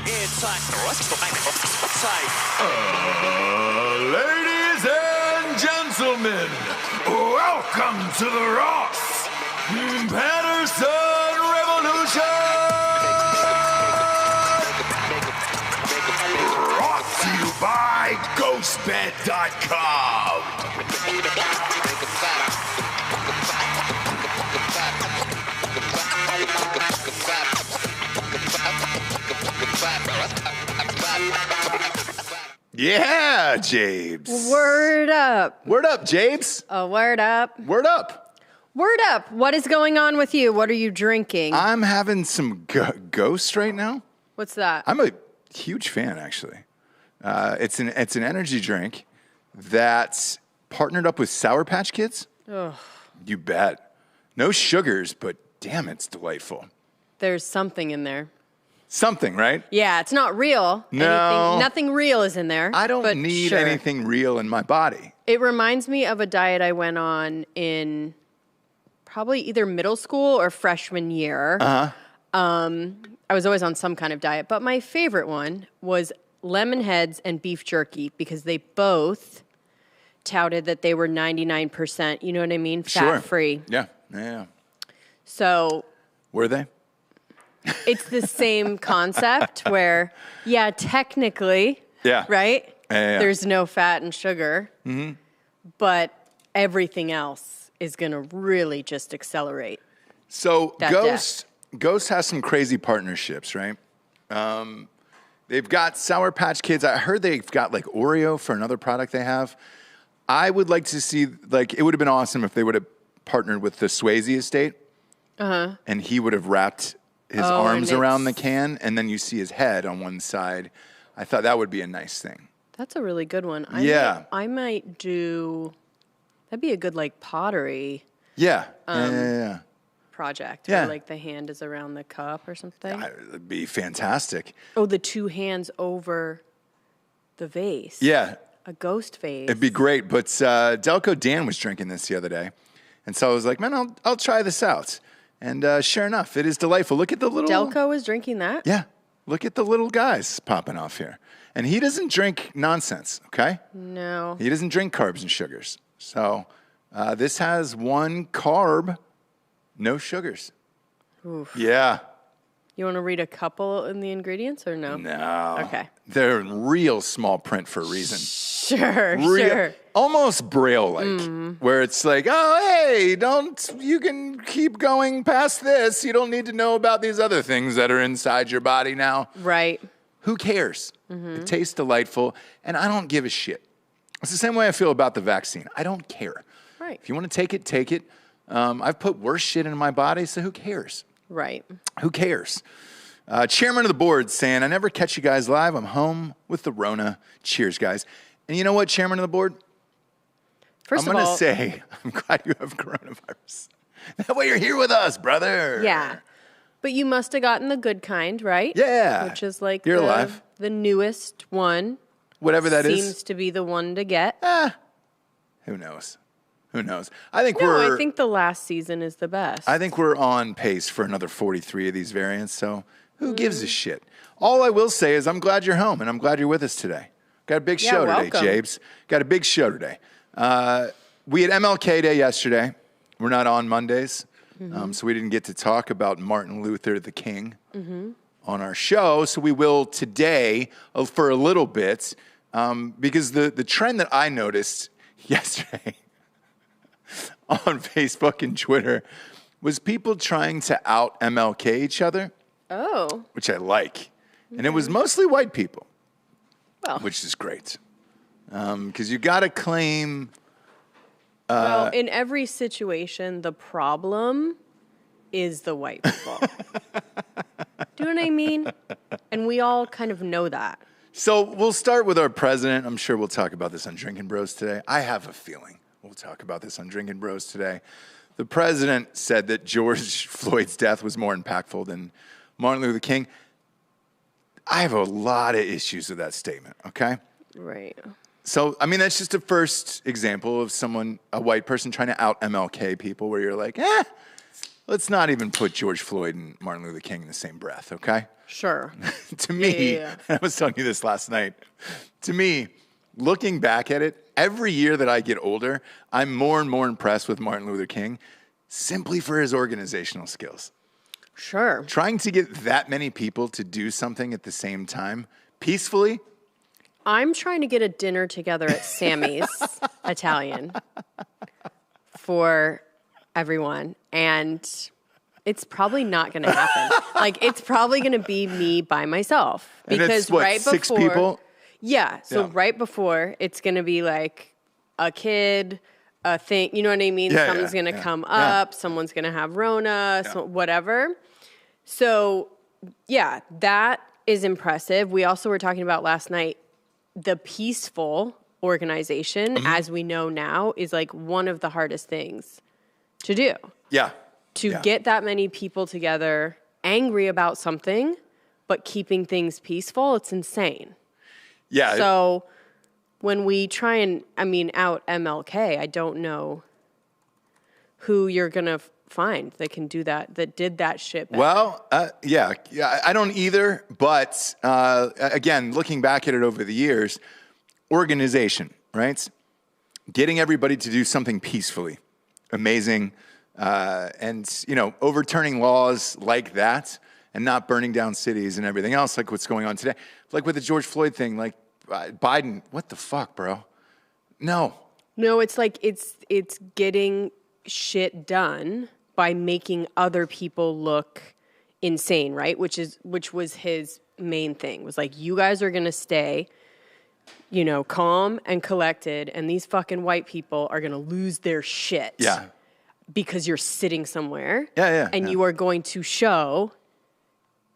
Ladies and gentlemen, welcome to the Ross Patterson Revolution! Brought to you by Ghostbed.com. Yeah, Jabes. Word up. Word up, Jabes. Word up. Word up. Word up. What is going on with you? What are you drinking? I'm having some Ghost right now. What's that? I'm a huge fan, actually. It's an energy drink that's partnered up with Sour Patch Kids. Ugh. You bet. No sugars, but damn, it's delightful. There's something in there. Something, right? Yeah, it's not real. No. Nothing real is in there. I don't need anything real in my body. It reminds me of a diet I went on in probably either middle school or freshman year. Uh-huh. I was always on some kind of diet, but my favorite one was lemon heads and beef jerky because they both touted that they were 99%, you know what I mean? Fat-free. Yeah. Yeah. So Were they? it's the same concept where, yeah, technically, Yeah. right? Yeah. There's no fat and sugar, but everything else is going to really just accelerate. So That Ghost has some crazy partnerships, right? They've got Sour Patch Kids. I heard they've got like Oreo for another product they have. I would like to see, like, it would have been awesome if they would have partnered with the Swayze estate. And he would have wrapped his arms around the can, and then you see his head on one side. I thought that would be a nice thing. That's a really good one. I might do, that'd be a good, like, pottery Yeah. project. Yeah. Where, like, the hand is around the cup or something. It'd be fantastic. Oh, the two hands over the vase. Yeah. A ghost vase. It'd be great. But Delco Dan was drinking this the other day. And so I was like, man, I'll try this out. And sure enough, it is delightful. Look at the little... Delco is drinking that? Yeah. Look at the little guys popping off here. And he doesn't drink nonsense, okay? No. He doesn't drink carbs and sugars. So this has 1 carb, no sugars. Oof. Yeah. You want to read a couple in the ingredients or no? No. Okay. They're in real small print for a reason. Sure. Almost Braille-like, where it's like, oh, hey, you can keep going past this. You don't need to know about these other things that are inside your body now. Right. Who cares? It tastes delightful, and I don't give a shit. It's the same way I feel about the vaccine. I don't care. Right. If you want to take it, take it. I've put worse shit in my body, so who cares? Right. Who cares? Chairman of the board saying, I never catch you guys live. I'm home with the Rona. Cheers, guys. And you know what, Chairman of the board? First I'm going to say, I'm glad you have coronavirus. That way you're here with us, brother. Yeah. But you must have gotten the good kind, right? Yeah. Which is like You're alive. The newest one. Whatever that is. Seems to be the one to get. Who knows? Who knows? I think I think the last season is the best. I think we're on pace for another 43 of these variants, so who gives a shit? All I will say is I'm glad you're home, and I'm glad you're with us today. Got a big show today, welcome. Jabes. Got a big show today. We had MLK Day yesterday. We're not on Mondays, so we didn't get to talk about Martin Luther the King on our show, so we will today for a little bit, because the trend that I noticed yesterday on Facebook and Twitter was people trying to out MLK each other. Oh. Which I like. And it was mostly white people. Well. Which is great. Because you got to claim... well, in every situation, the problem is the white people. Do you know what I mean? And we all kind of know that. So we'll start with our president. I'm sure we'll talk about this on Drinking Bros today. I have a feeling we'll talk about this on Drinking Bros today. The president said that George Floyd's death was more impactful than Martin Luther King. I have a lot of issues with that statement, okay? Right. So, I mean, that's just a first example of a white person trying to out MLK people where you're like, let's not even put George Floyd and Martin Luther King in the same breath, okay? Sure. To me, I was telling you this last night, to me, looking back at it, every year that I get older, I'm more and more impressed with Martin Luther King simply for his organizational skills. Sure. Trying to get that many people to do something at the same time peacefully. I'm trying to get a dinner together at Sammy's Italian for everyone, and it's probably not going to happen. Like, it's probably going to be me by myself Because and it's, what, right before 6 people? Yeah. So right before, it's going to be like a kid, a thing. You know what I mean? Yeah, Someone's going to come up. Someone's going to have Rona. So whatever. So yeah, that is impressive. We also were talking about last night, the peaceful organization, as we know now, is like one of the hardest things to do. Yeah. To get that many people together, angry about something, but keeping things peaceful, it's insane. Yeah. So when we try and, out MLK, I don't know who you're going to find that can do that did that shit better. Well, I don't either. But again, looking back at it over the years, organization, right? Getting everybody to do something peacefully, amazing. And, overturning laws like that and not burning down cities and everything else, like what's going on today. Like with the George Floyd thing, like Biden, what the fuck, bro? No, it's like it's getting shit done by making other people look insane, right? Which was his main thing, was like, you guys are going to stay, calm and collected, and these fucking white people are going to lose their shit. Yeah. Because you're sitting somewhere. And you are going to show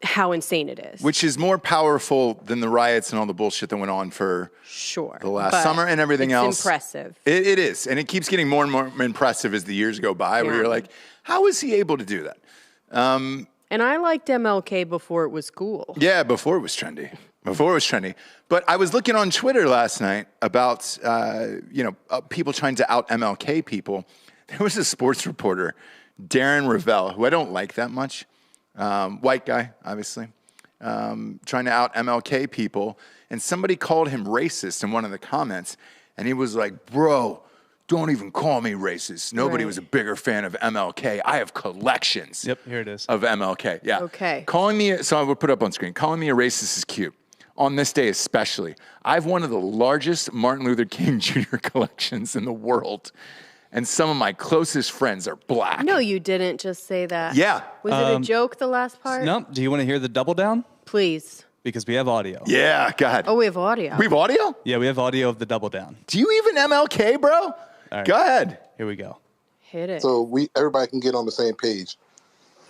how insane it is. Which is more powerful than the riots and all the bullshit that went on for the last summer and everything else. It's impressive. It is. And it keeps getting more and more impressive as the years go by, where you're like, how is he able to do that? And I liked MLK before it was cool. Yeah, before it was trendy. But I was looking on Twitter last night about, people trying to out MLK people. There was a sports reporter, Darren Ravel, who I don't like that much. White guy, obviously, trying to out MLK people. And somebody called him racist in one of the comments. And he was like, bro, don't even call me racist. Nobody was a bigger fan of MLK. I have collections Yep, here it is. of MLK. Yeah. Okay. So I would put it up on screen. Calling me a racist is cute. On this day especially. I have one of the largest Martin Luther King Jr. collections in the world. And some of my closest friends are black. No, you didn't just say that. Yeah. Was it a joke, the last part? No. Do you want to hear the double down? Please. Because we have audio. Yeah, God. Oh, we have audio. We have audio? Yeah, we have audio of the double down. Do you even MLK, bro? All right. Go ahead. Here we go. Hit it. So everybody can get on the same page.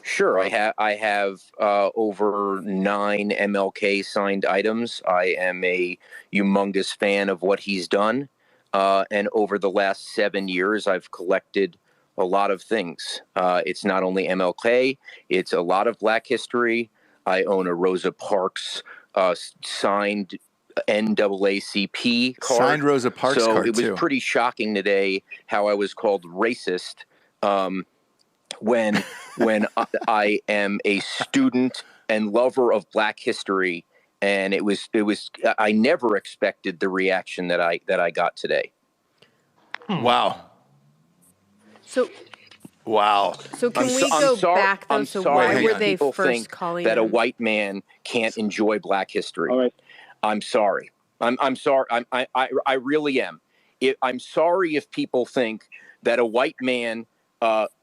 Sure. I have over 9 MLK signed items. I am a humongous fan of what he's done. And over the last 7 years, I've collected a lot of things. It's not only MLK, it's a lot of Black history. I own a Rosa Parks signed NAACP card. Signed Rosa Parks so card, it was too. pretty shocking today how I was called racist when I am a student and lover of Black history. And it was. I never expected the reaction that I got today. Wow. Wow. So can we go back though? So why were they first calling that him? a white man can't enjoy Black history? All right. I'm sorry. I'm sorry. I really am. I'm sorry if people think that a white man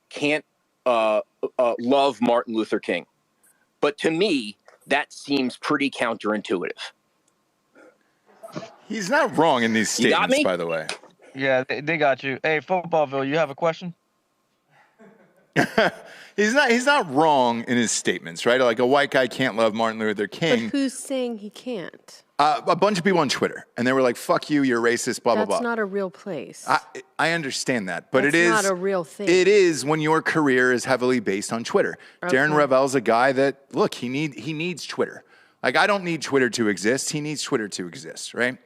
can't love Martin Luther King, but to me, that seems pretty counterintuitive. He's not wrong in these statements, by the way. Yeah, they got you. Hey, Footballville, you have a question? He's not wrong in his statements, right? Like a white guy can't love Martin Luther King. But who's saying he can't? A bunch of people on Twitter, and they were like, "Fuck you, you're racist." Blah blah blah. That's not a real place. I understand that, but That's it is not a real thing. It is when your career is heavily based on Twitter. Okay. Darren Ravel's a guy that he needs Twitter. Like I don't need Twitter to exist. He needs Twitter to exist, right?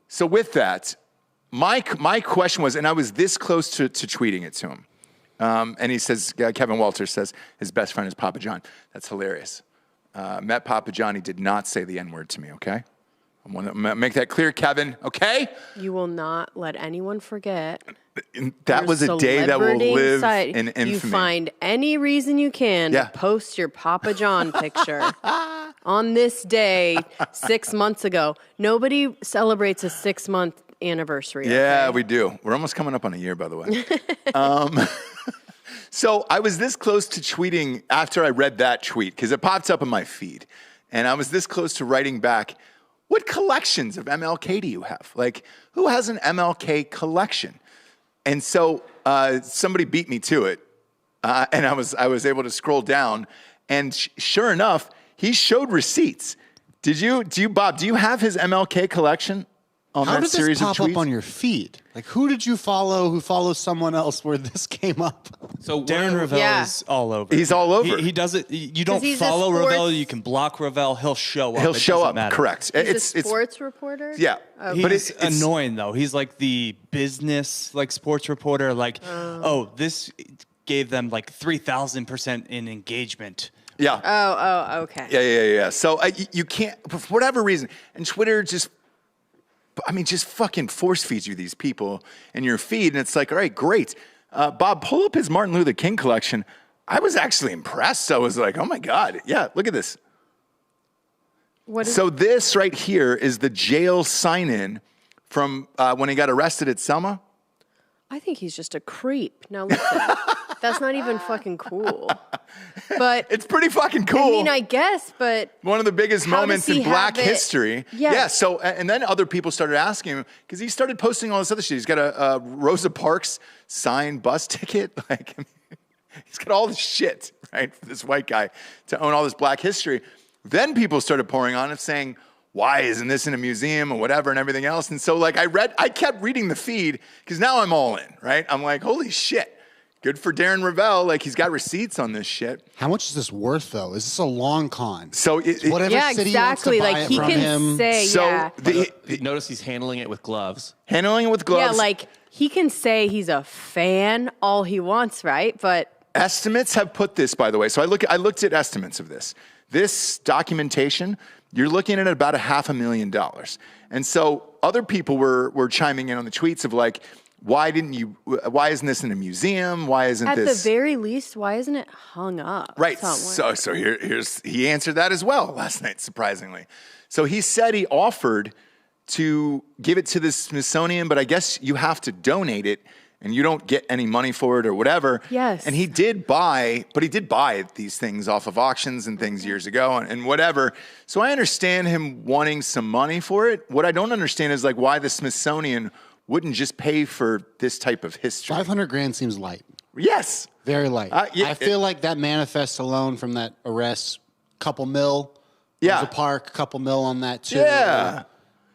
So with that, my question was, and I was this close to tweeting it to him, And he says, Kevin Walters says his best friend is Papa John. That's hilarious. Met Papa John. He did not say the N-word to me, okay? I want to make that clear, Kevin, okay? You will not let anyone forget. That was a day that will live in infamy. You find any reason you can to post your Papa John picture on this day 6 months ago. Nobody celebrates a 6-month anniversary. Yeah, okay? we do. We're almost coming up on a year, by the way. So I was this close to tweeting after I read that tweet, because it popped up in my feed. And I was this close to writing back, what collections of MLK do you have? Like, who has an MLK collection? And so somebody beat me to it, and I was able to scroll down, and sure enough, he showed receipts. Bob? Do you have his MLK collection on that series of tweets? How did this pop up on your feed? Like, who did you follow? Who follows someone else where this came up? So Darren Ravel is all over. He's all over. He does it. You don't follow Ravel. You can block Ravel. He'll show up. He'll show up. Matter. Correct. It's a sports reporter. Yeah, okay. But it's annoying though. He's like the business sports reporter. Like, this gave them like 3,000% in engagement. Yeah. Oh, okay. Yeah. So you can't, for whatever reason, and Twitter just fucking force feeds you these people in your feed, and it's like, all right, great. Bob, pull up his Martin Luther King collection. I was actually impressed. I was like, oh my God. Yeah, look at this. So this right here is the jail sign-in from when he got arrested at Selma. I think he's just a creep. Now listen, that's not even fucking cool. But it's pretty fucking cool. I mean, I guess, but one of the biggest moments in Black history. Yeah. So, and then other people started asking him because he started posting all this other shit. He's got a Rosa Parks signed bus ticket. Like, he's got all this shit, right, for this white guy to own all this Black history. Then people started pouring on it, saying, why isn't this in a museum or whatever and everything else? And so, like, I kept reading the feed because now I'm all in, right? I'm like, holy shit. Good for Darren Ravel. Like, he's got receipts on this shit. How much is this worth, though? Is this a long con? So whatever city exactly. Wants to buy Like, he from can him. say, so notice he's handling it with gloves. Handling it with gloves. Yeah, like, he can say he's a fan all he wants, right? But estimates have put this, by the way. So I looked at estimates of this. This documentation, you're looking at about $500,000. And so other people were chiming in on the tweets of like, why isn't this in a museum? Why isn't this? At the very least, why isn't it hung up? Right. Somewhere? So he answered that as well last night, surprisingly. So he said he offered to give it to the Smithsonian, but I guess you have to donate it and you don't get any money for it or whatever. Yes. And he did buy these things off of auctions and things years ago and whatever. So I understand him wanting some money for it. What I don't understand is like why the Smithsonian wouldn't just pay for this type of history. $500,000 seems light. Yes. Very light. Yeah, I feel like that manifest alone from that arrest, couple mil. Yeah. Rosa Park, couple mil on that too. Yeah.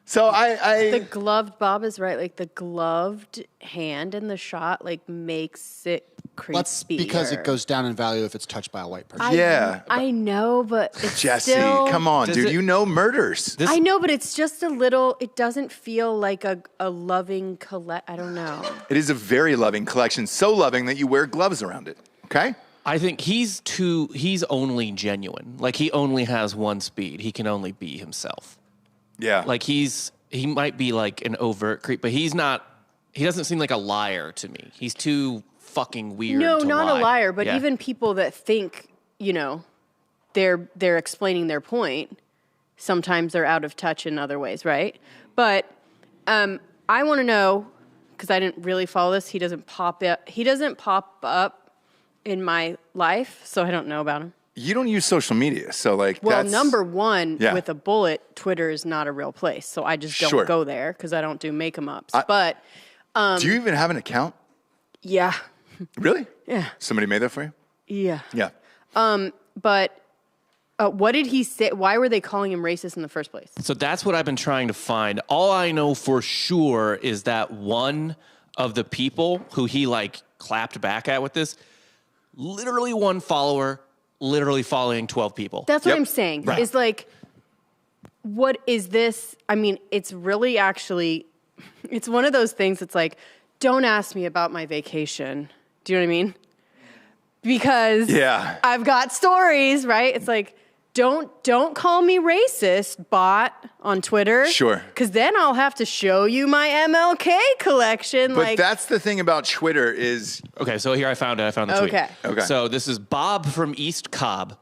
So the gloved, Bob is right. Like the gloved hand in the shot, like makes it creepier. Because it goes down in value if it's touched by a white person. I know, but it's Jesse, still, come on, dude. You know murders. I know, but it's just a little. It doesn't feel like a loving I don't know. It is a very loving collection, so loving that you wear gloves around it. Okay. I think he's only genuine. Like he only has one speed. He can only be himself. Yeah. Like he might be like an overt creep, but he's not. He doesn't seem like a liar to me. He's too fucking weird. No, to not lie. a liar, but even people that think, they're explaining their point. Sometimes they're out of touch in other ways, right? But I want to know, because I didn't really follow this. He doesn't pop up in my life, so I don't know about him. You don't use social media, so number one, with a bullet, Twitter is not a real place, so I just don't go there because I don't do make-em-ups. But do you even have an account? Yeah. Really? Yeah. Somebody made that for you? Yeah. Yeah. But what did he say? Why were they calling him racist in the first place? So that's what I've been trying to find. All I know for sure is that one of the people who he clapped back at with this, literally one follower, literally following 12 people. That's what I'm saying. Right. Is what is this? I mean, it's really actually, it's one of those things that's like, don't ask me about my vacation. Do you know what I mean? because Yeah. I've got stories, right? It's like, don't call me racist, bot on Twitter. Sure. Because then I'll have to show you my MLK collection. But that's the thing about Twitter is... Okay, so here I found it. I found the tweet. Okay. So this is Bob from East Cobb.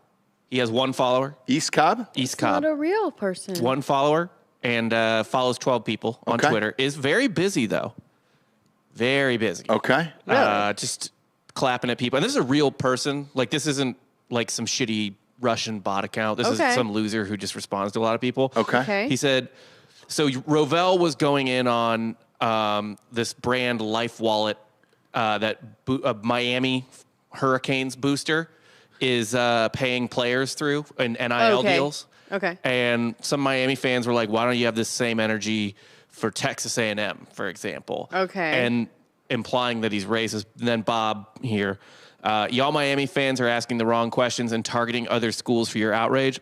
He has one follower. East Cobb? East not Cobb. a real person. One follower and follows 12 people on Okay. Twitter. Is very busy, though. Very busy. Okay. Really? Just clapping at people. And this is a real person. Like, this isn't like some shitty Russian bot account. This is some loser who just responds to a lot of people. Okay. He said, so Rovell was going in on this brand Life Wallet that Miami Hurricanes booster is paying players through in NIL deals. Okay. And some Miami fans were like, why don't you have this same energy for Texas A&M, for example? Okay. And implying that he's racist. And then Bob here, y'all Miami fans are asking the wrong questions and targeting other schools for your outrage.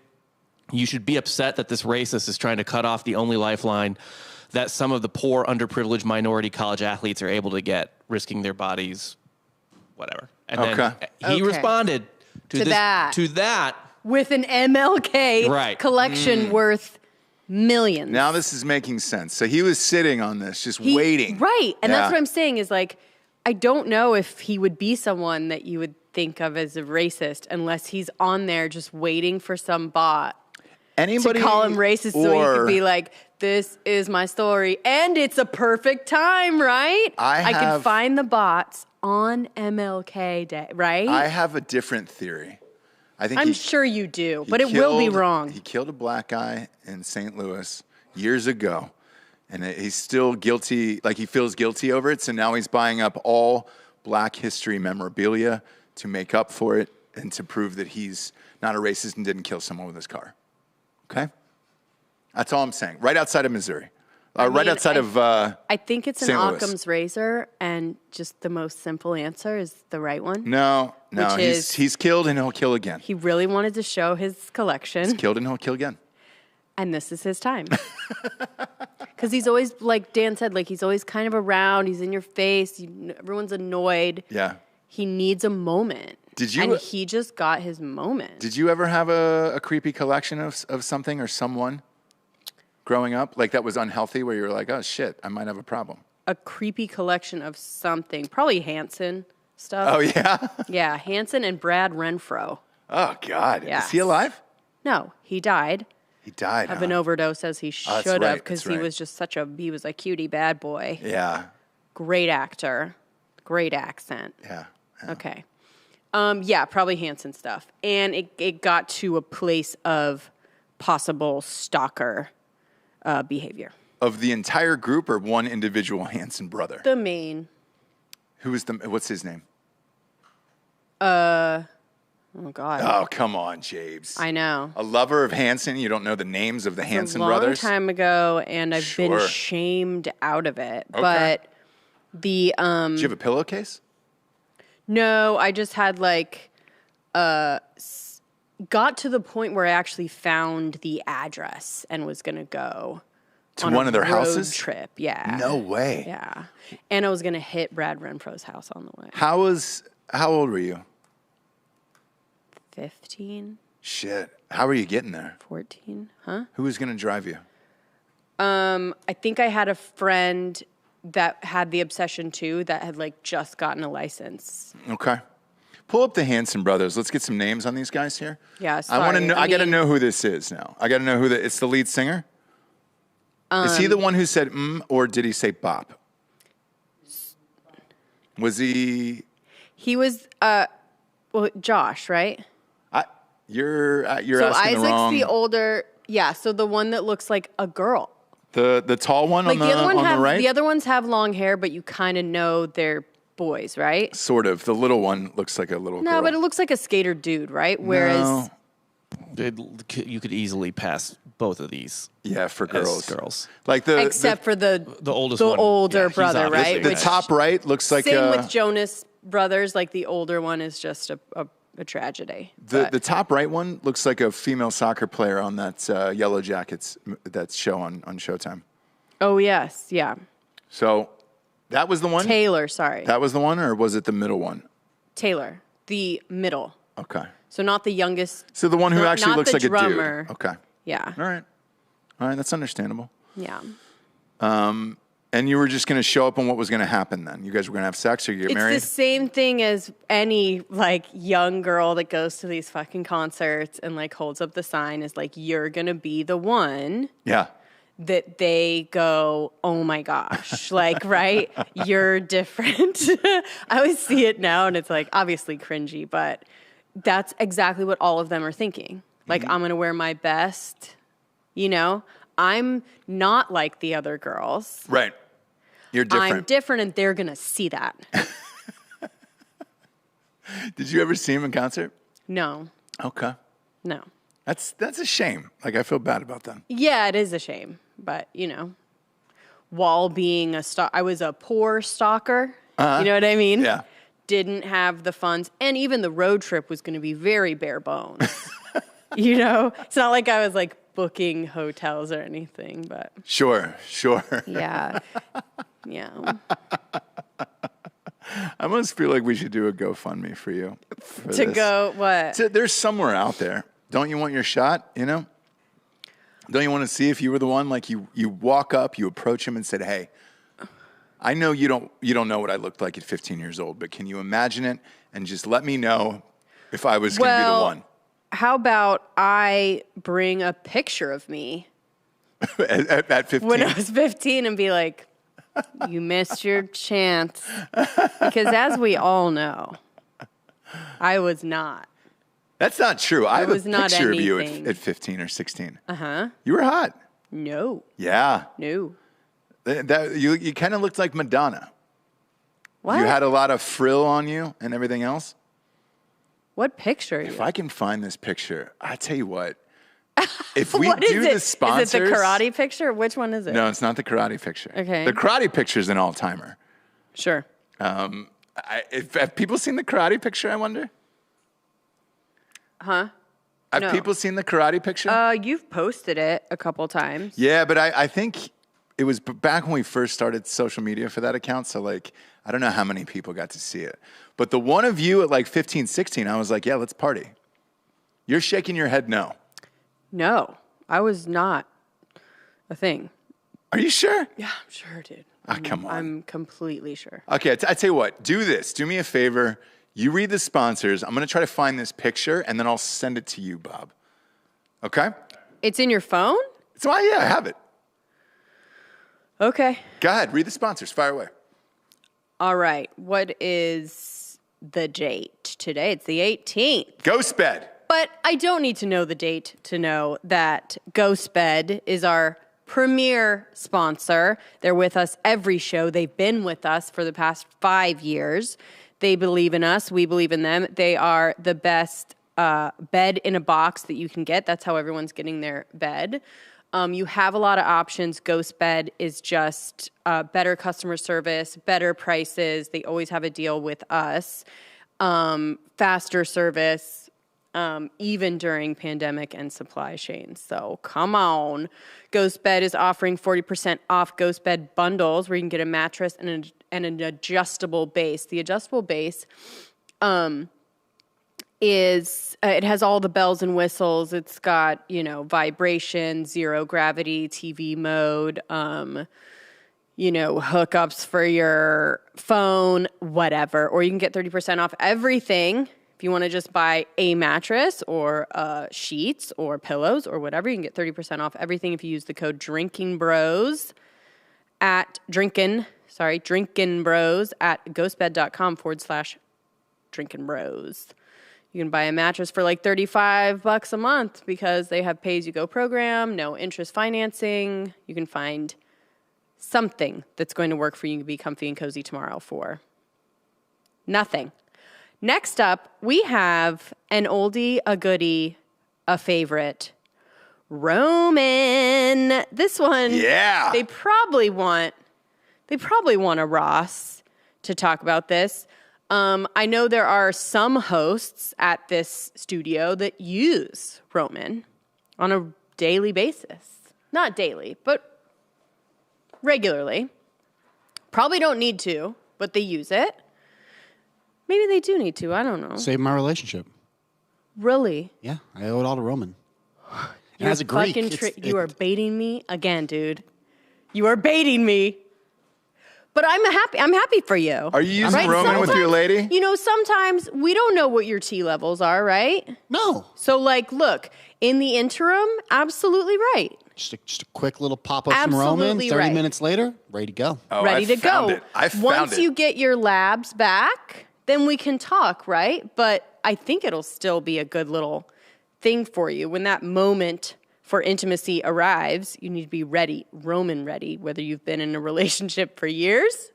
You should be upset that this racist is trying to cut off the only lifeline that some of the poor, underprivileged minority college athletes are able to get, risking their bodies, whatever. And then he responded to that with an MLK Right. collection worth millions. Now this is making sense. So he was sitting on this, just waiting. Right. And Yeah. that's what I'm saying is like, I don't know if he would be someone that you would think of as a racist unless he's on there just waiting for some bot Anybody to call him racist so he could be like, this is my story. And it's a perfect time, right? I can find the bots on MLK Day, right? I have a different theory. I think I'm sure you do, but it will be wrong. He killed a black guy in St. Louis years ago, and he's still guilty. Like, he feels guilty over it, so now he's buying up all Black history memorabilia to make up for it and to prove that he's not a racist and didn't kill someone with his car. Okay? That's all I'm saying. Right outside of Missouri. Right outside of I think it's an St. Louis. Occam's razor, and just the most simple answer is the right one. No, Which is- he's killed and he'll kill again. He really wanted to show his collection, He's killed and he'll kill again. and this is his time. Because he's always, like Dan said, like he's always kind of around. He's in your face. Everyone's annoyed. Yeah. He needs a moment. Did you? And he just got his moment. Did you ever have a creepy collection of something or someone growing up? Like that was unhealthy where you were like, oh shit, I might have a problem. A creepy collection of something. Probably Hanson stuff. Oh yeah? Yeah, Hanson and Brad Renfro. Oh God. Yes. Is he alive? No, he died He died. of huh? an overdose as he should that's have right, because that's right. he was just he was a cutie bad boy. Yeah. Great actor. Great accent. Yeah. Okay. Yeah, probably Hanson stuff. And it got to a place of possible stalker behavior. Of the entire group or one individual Hanson brother? The main. What's his name? Oh, God. Oh, come on, Jabes. I know. A lover of Hanson, you don't know the names of the Hanson brothers? It's a long time ago, and I've been shamed out of it. Okay. But Did you have a pillowcase? no, I just had got to the point where I actually found the address and was going to go To on one a of their road houses? trip. Yeah. No way. Yeah. And I was going to hit Brad Renfro's house on the way. How old were you? 15, Shit. How were you getting there? 14, huh? Who was going to drive you? I think I had a friend that had the obsession too that had just gotten a license. Okay. Pull up the Hanson brothers. Let's get some names on these guys here. Yeah, I want to sorry. know. I got to mean- know who this is now. I got to know who it's the lead singer. Is he the one who said or did he say bop? Was he? He was Josh, right? You're So asking Isaac's the wrong. the older, yeah. So the one that looks like a girl. The tall one on The other one the right. the other ones have long hair, but you kind of know they're boys, right? Sort of. The little one looks like a little girl. No, but it looks like a skater dude, right? Whereas You could easily pass both of these. Yeah, for as girls. girls. Like except for the oldest the one. older Yeah, he's brother, obviously right? the Which- top right looks like Same with Jonas Brothers. Like the older one is just a tragedy. the top right one looks like a female soccer player on that Yellow Jackets that show on Showtime. Oh yes, yeah. So that was the one. Taylor, sorry. That was the one, or was it the middle one? Taylor. The middle. Okay. So not the youngest. So the one who not- actually not looks the like drummer. a dude. Okay. Yeah. All right. All right. That's understandable. Yeah. And you were just going to show up on what was going to happen then? You guys were going to have sex or you get married? It's the same thing as any like young girl that goes to these fucking concerts and like holds up the sign is like, you're going to be the one Yeah. that they go, oh my gosh, like, right? You're different. I always see it now and it's like obviously cringy, but that's exactly what all of them are thinking. Like, I'm going to wear my best, you know? I'm not like the other girls. Right. You're different. I'm different and they're going to see that. Did you ever see him in concert? No, Okay. no. That's a shame. Like, I feel bad about them. Yeah, it is a shame, but you know, while being I was a poor stalker. You know what I mean? Yeah. Didn't have the funds, and even the road trip was going to be very bare bones. You know, it's not like I was like booking hotels or anything, but Sure. yeah, yeah. I almost feel like we should do a GoFundMe for you. For To this. go what? There's somewhere out there. Don't you want your shot, you know? Don't you want to see if you were the one? Like you walk up, you approach him and said, hey, I know you don't know what I looked like at 15 years old, but can you imagine it? And just let me know if I was going to be the one. How about I bring a picture of me at 15? when I was 15 and be like, you missed your chance. Because as we all know, I was not. That's not true. I have was a not picture of you anything. at 15 or 16. Uh-huh. You were hot. No. Yeah. No. You kind of looked like Madonna. What? You had a lot of frill on you and everything else. What picture? If I can find this picture, I tell you what. If we What do is it? the sponsors, Is it the karate picture? Which one is it? No, it's not the karate picture. Okay. The karate picture is an all-timer. Sure. Have people seen the karate picture? I wonder. Huh? Have No. people seen the karate picture? You've posted it a couple times. Yeah, but I think it was back when we first started social media for that account. So like, I don't know how many people got to see it. But the one of you at like 15, 16, I was like, yeah, let's party. You're shaking your head no. No, I was not a thing. Are you sure? Yeah, I'm sure, dude. Come on. I'm completely sure. Okay, I tell you what. Do this. Do me a favor. You read the sponsors. I'm going to try to find this picture, and then I'll send it to you, Bob. Okay? It's in your phone? So, yeah, I have it. Okay. Go ahead. Read the sponsors. Fire away. All right. What is the date today? It's the 18th. Ghostbed. But I don't need to know the date to know that Ghostbed is our premier sponsor. They're with us every show. They've been with us for the past 5 years. They believe in us. We believe in them. They are the best bed in a box that you can get. That's how everyone's getting their bed. You have a lot of options. Ghostbed is just better customer service, better prices. They always have a deal with us. Faster service. Even during pandemic and supply chains. So come on. Ghostbed is offering 40% off Ghostbed Bundles where you can get a mattress and an adjustable base. The adjustable base it has all the bells and whistles. It's got, vibration, zero gravity, TV mode, hookups for your phone, whatever. Or you can get 30% off everything. If you want to just buy a mattress or sheets or pillows or whatever, you can get 30% off everything if you use the code DRINKINBROS at ghostbed.com/drinkinbros. You can buy a mattress for like $35 a month because they have pay-as-you-go program, no interest financing. You can find something that's going to work for you to be comfy and cozy tomorrow for nothing. Next up, we have an oldie, a goodie, a favorite, Roman. This one, Yeah. They probably want a Ross to talk about this. I know there are some hosts at this studio that use Roman on a daily basis. Not daily, but regularly. Probably don't need to, but they use it. Maybe they do need to. I don't know. Saved my relationship. Really? Yeah, I owe it all to Roman. And You're as a Greek, you are baiting me again, dude. You are baiting me. But I'm happy for you. Are you using Roman with your lady? You know, sometimes we don't know what your T levels are, right? No. So, like, look, in the interim, absolutely right. Just a quick little pop-up from Roman. Absolutely 30 right. minutes later, ready to go. Oh, Ready to go. I found Once it. you get your labs back, then we can talk, right? But I think it'll still be a good little thing for you. When that moment for intimacy arrives, you need to be ready, Roman ready, whether you've been in a relationship for years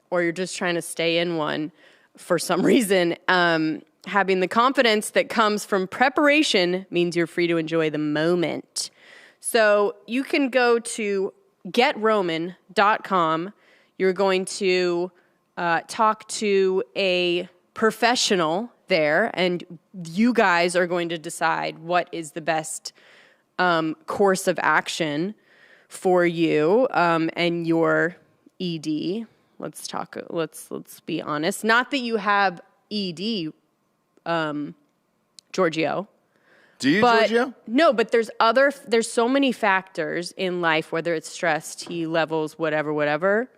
or you're just trying to stay in one for some reason. Having the confidence that comes from preparation means you're free to enjoy the moment. So you can go to getroman.com. You're going to talk to a professional there, and you guys are going to decide what is the best course of action for you and your ED. Let's be honest. Not that you have ED, Giorgio. Do you, Giorgio? No, but there's so many factors in life, whether it's stress, T levels, whatever,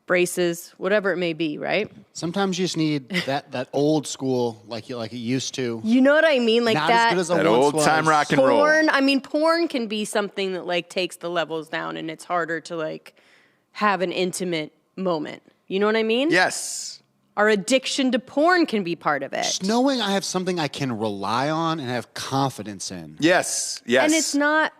braces, whatever it may be, right? Sometimes you just need that old school like it used to. You know what I mean? Like Not that. as good as That old time rock and roll. Porn can be something that like takes the levels down, and it's harder to like have an intimate moment. You know what I mean? Yes. Our addiction to porn can be part of it. Just knowing I have something I can rely on and have confidence in. Yes. And it's not,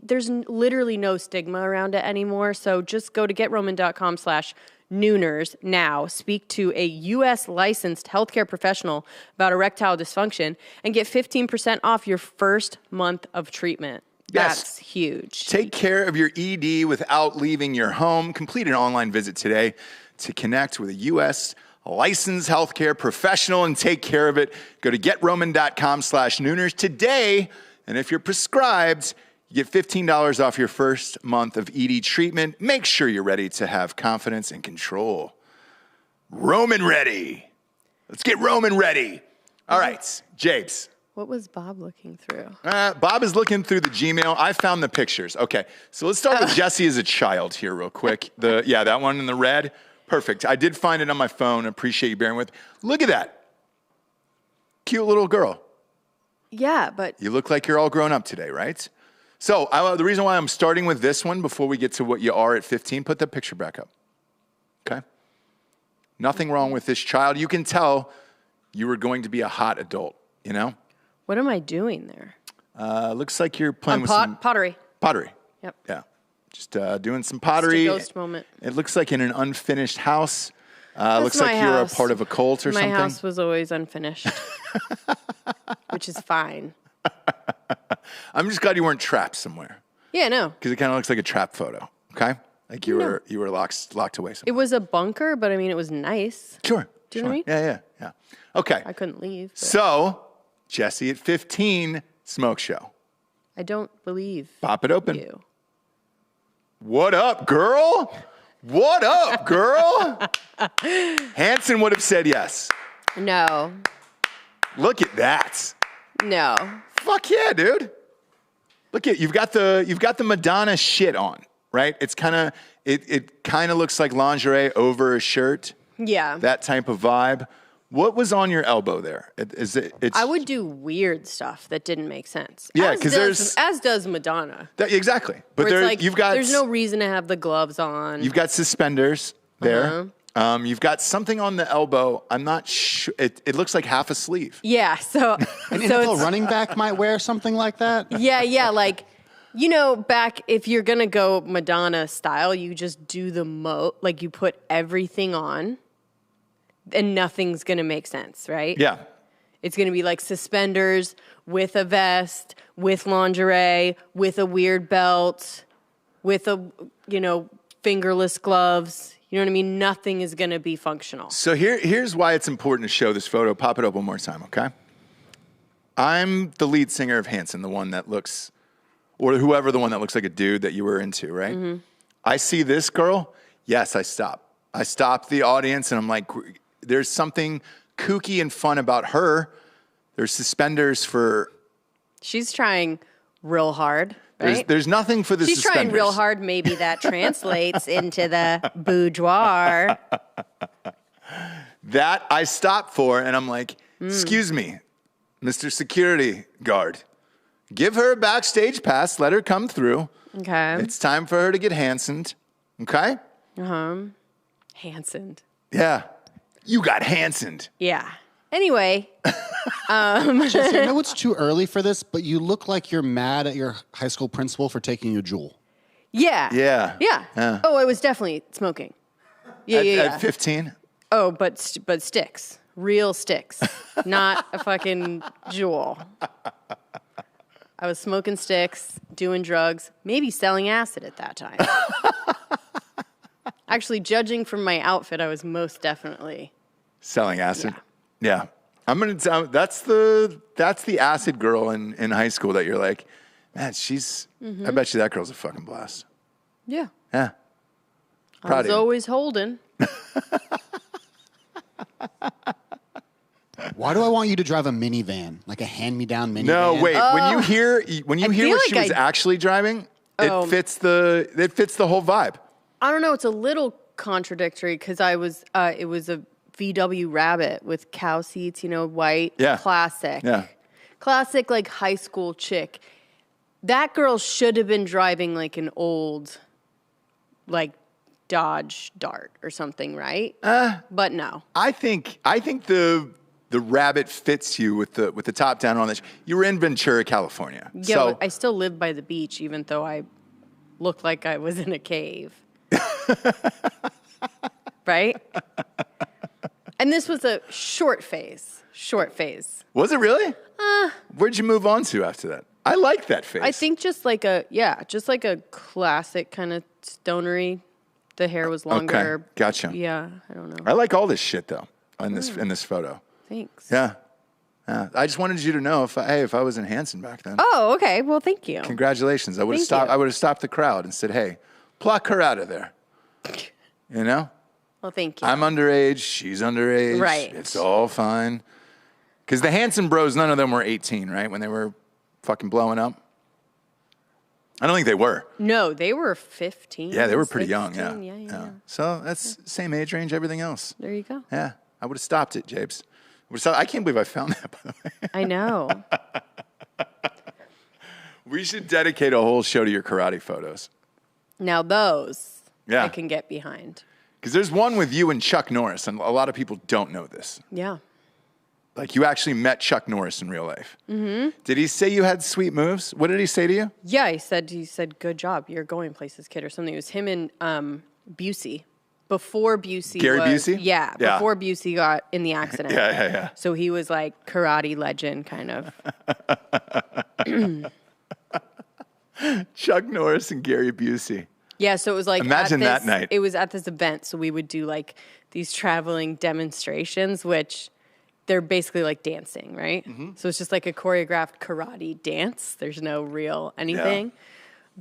there's literally no stigma around it anymore. So just go to getroman.com/nooners now. Speak to a U.S. licensed healthcare professional about erectile dysfunction and get 15% off your first month of treatment. Yes. That's huge. Take care of your ED without leaving your home. Complete an online visit today to connect with a U.S. licensed healthcare professional and take care of it. Go to getroman.com/nooners today. And if you're prescribed, you get $15 off your first month of ED treatment. Make sure you're ready to have confidence and control. Roman ready. Let's get Roman ready. All right, Jabes. What was Bob looking through? Bob is looking through the Gmail. I found the pictures. Okay, so let's start with Jesse as a child here real quick. That one in the red. Perfect. I did find it on my phone. Appreciate you bearing with. Look at that. Cute little girl. Yeah, but You look like you're all grown up today, right? So the reason why I'm starting with this one before we get to what you are at 15, put that picture back up. Okay? Nothing wrong with this child. You can tell you were going to be a hot adult, you know? what am I doing there? Looks like you're playing with some Pottery. pottery. Yep. Yeah. Just doing some pottery. Just a ghost moment. It looks like in an unfinished house. Looks my like you're a house. part of a cult or My something. house was always unfinished, which is fine. I'm just glad you weren't trapped somewhere Yeah, no. because it kind of looks like a trap photo. Okay, like you were locked away somewhere. It was a bunker, but I mean, it was nice. Sure. Do you know what I mean? Yeah. Okay. I couldn't leave. But So Jesse at 15, smoke show. I don't believe Pop it open. you. What up, girl? What up, girl? Hanson would have said yes. No. Look at that. No. Fuck yeah, dude. Look at you've got the Madonna shit on, right? It's it kind of looks like lingerie over a shirt. Yeah. That type of vibe. What was on your elbow there? It's I would do weird stuff that didn't make sense. Yeah, As 'cause does- as does Madonna. exactly. But Where there it's like, you've got there's no reason to have the gloves on. you've got suspenders there. Uh-huh. You've got something on the elbow. I'm not sure. It looks like half a sleeve. Yeah. So An so NFL it's- running back might wear something like that. Yeah, like, you know, back, if you're going to go Madonna style, you just do like you put everything on and nothing's going to make sense, right? Yeah. It's going to be like suspenders with a vest, with lingerie, with a weird belt, with fingerless gloves. You know what I mean? Nothing is going to be functional. So here's why it's important to show this photo. Pop it up one more time, okay? I'm the lead singer of Hanson, the one that looks, or whoever the one that looks like a dude that you were into, right? Mm-hmm. I see this girl. Yes, I stop. I stop the audience and I'm like, there's something kooky and fun about her. There's suspenders for. She's trying real hard, right? There's nothing for the She's suspenders. trying real hard. Maybe that translates into the boudoir. That I stopped for, and I'm like, excuse me, Mr. Security Guard. Give her a backstage pass. Let her come through. Okay. It's time for her to get Hansoned. Okay? Hansoned. Yeah. You got Hansoned. Yeah. Anyway. Jesse, I know it's too early for this, but you look like you're mad at your high school principal for taking you Juul. Yeah. Yeah. Oh, I was definitely smoking. Yeah. At 15? Oh, but sticks. Real sticks. Not a fucking Juul. I was smoking sticks, doing drugs, maybe selling acid at that time. Actually, judging from my outfit, I was most definitely Selling acid. Yeah. I'm gonna tell that's the acid girl in high school that you're like, man, I bet you that girl's a fucking blast. Yeah. Yeah. I was always holding. Why do I want you to drive a minivan, like a hand-me-down minivan? No, wait. When you hear feel what she like was actually driving, it fits the whole vibe. I don't know. It's a little contradictory because it was a VW Rabbit with cow seats, white, classic. Yeah. Classic, like, high school chick. That girl should have been driving, like, an old, like, Dodge Dart or something, right? But no. I think the Rabbit fits you with the top down on this. You were in Ventura, California. Yeah, so but I still lived by the beach, even though I looked like I was in a cave. Right? And this was a short phase. was it really? Where'd you move on to after that? I like that phase. I think just like a classic kind of stonery. The hair was longer. Okay, gotcha. Yeah, I don't know. I like all this shit though in this photo. Thanks. Yeah. I just wanted you to know if I was in Hanson back then. Oh, okay. Well, thank you. Congratulations. I would have Thank stopped. you. I would have stopped the crowd and said, "Hey, pluck her out of there." You know? Well, thank you. I'm underage. She's underage. Right. It's all fine. Because the Hanson bros, none of them were 18, right? When they were fucking blowing up. I don't think they were. No, they were 15. Yeah, they were pretty young. 16. Yeah. Yeah. So that's same age range, everything else. There you go. Yeah. I would have stopped it, Jabes. I can't believe I found that, by the way. I know. We should dedicate a whole show to your karate photos. Now those Yeah. I can get behind. Because there's one with you and Chuck Norris, and a lot of people don't know this. Yeah. Like, you actually met Chuck Norris in real life. Mm-hmm. Did he say you had sweet moves? What did he say to you? Yeah, he said, good job. You're going places, kid, or something. It was him and Busey. Before Busey Gary was, Busey? Yeah, Yeah. before Busey got in the accident. Yeah. So he was like karate legend, kind of. Chuck Norris and Gary Busey. Yeah, so it was like Imagine that night. It was at this event, so we would do like these traveling demonstrations, which they're basically like dancing, right? Mm-hmm. So it's just like a choreographed karate dance. There's no real anything.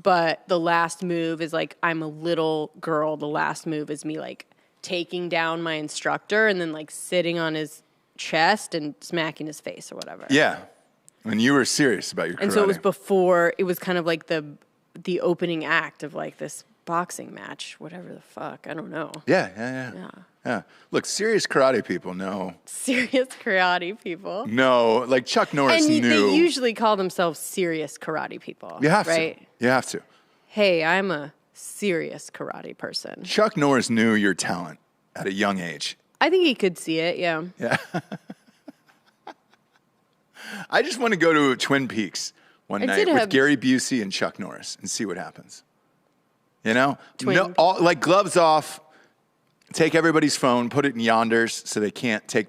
But the last move is like, I'm a little girl. The last move is me like taking down my instructor and then like sitting on his chest and smacking his face or whatever. Yeah. And you were serious about your karate. And so it was before, it was kind of like the opening act of like this boxing match, whatever the fuck. I don't know. Yeah. Look, serious karate people know. Serious karate people. No, like Chuck Norris And knew. they usually call themselves serious karate people. You have right? to. You have to. Hey, I'm a serious karate person. Chuck Norris knew your talent at a young age. I think he could see it, yeah. Yeah. I just want to go to Twin Peaks one night with Gary Busey and Chuck Norris and see what happens. You know? Like gloves off, take everybody's phone, put it in Yonders so they can't take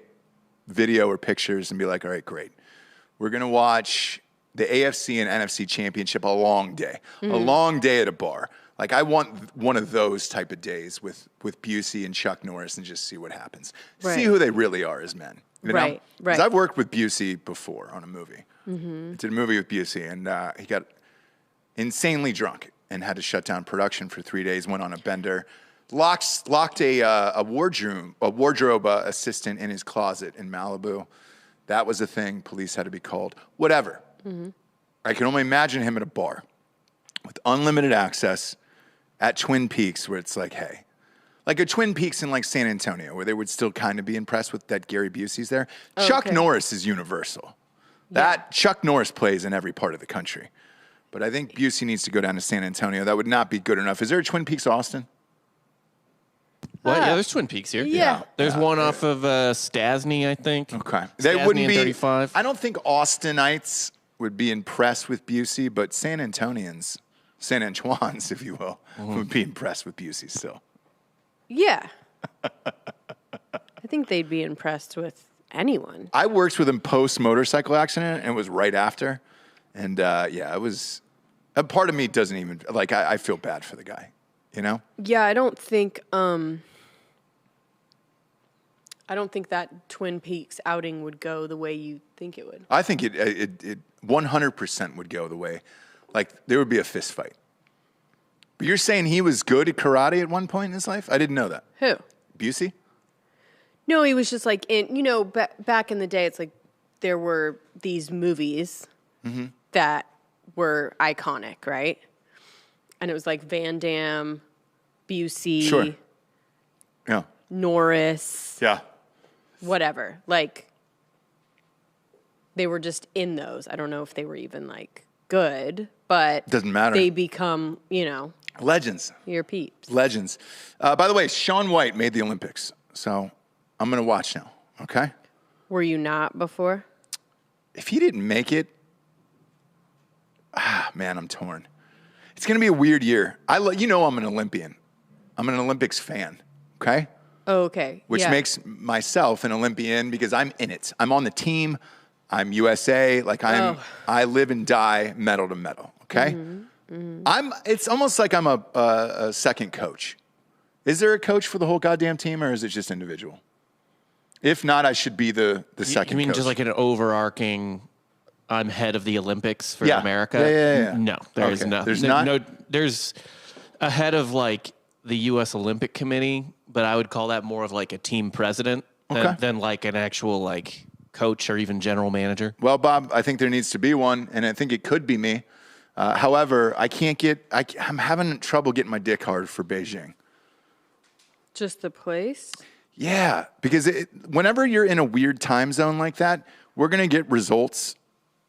video or pictures and be like, all right, great. We're going to watch the AFC and NFC championship a long day. A long day at a bar. Like, I want one of those type of days with Busey and Chuck Norris and just see what happens. Right. See who they really are as men. You know? Right. 'Cause I've worked with Busey before on a movie. I did a movie with Busey, and he got insanely drunk and had to shut down production for 3 days, went on a bender, locked a wardrobe assistant in his closet in Malibu. That was a thing. Police had to be called. Whatever. Mm-hmm. I can only imagine him at a bar with unlimited access at Twin Peaks, where it's like, hey, like a Twin Peaks in like San Antonio, where they would still kind of be impressed with that Gary Busey's there. Oh, Chuck Norris is universal. That Chuck Norris plays in every part of the country. But I think Busey needs to go down to San Antonio. That would not be good enough. Is there a Twin Peaks Austin? Well, yeah, there's Twin Peaks here. Yeah. There's one off of Stasny, I think. Okay. They wouldn't be 35. I don't think Austinites would be impressed with Busey, but San Antonians, San Antoines, if you will, would be impressed with Busey still. Yeah. I think they'd be impressed with anyone. I worked with him post motorcycle accident, and it was right after. And it was. A part of me doesn't even like. I feel bad for the guy, you know. Yeah, I don't think that Twin Peaks outing would go the way you think it would. I think it 100% would go the way, like there would be a fist fight. But you're saying he was good at karate at one point in his life? I didn't know that. Who? Busey? No, he was just like back in the day. It's like there were these movies that were iconic, right? And it was like Van Damme, Busey, Sure. Yeah. Norris, Yeah. whatever. Like they were just in those. I don't know if they were even like good, but Doesn't matter. They become, Legends. your peeps. Legends. By the way, Shaun White made the Olympics, so I'm going to watch now, okay? Were you not before? If he didn't make it, man, I'm torn. It's going to be a weird year. I'm an Olympian. I'm an Olympics fan, okay? Oh, okay. Which makes myself an Olympian because I'm in it. I'm on the team. I'm USA. Like I live and die medal to medal, okay? It's almost like I'm a second coach. Is there a coach for the whole goddamn team, or is it just individual? If not, I should be the second. You mean coach. just like an overarching? I'm head of the Olympics for America. Yeah. No, there's Okay. no. There's not. No, there's a head of like the U.S. Olympic Committee, but I would call that more of like a team president than like an actual like coach or even general manager. Well, Bob, I think there needs to be one, and I think it could be me. However, I'm having trouble getting my dick hard for Beijing. Just the place? Yeah, because whenever you're in a weird time zone like that, we're going to get results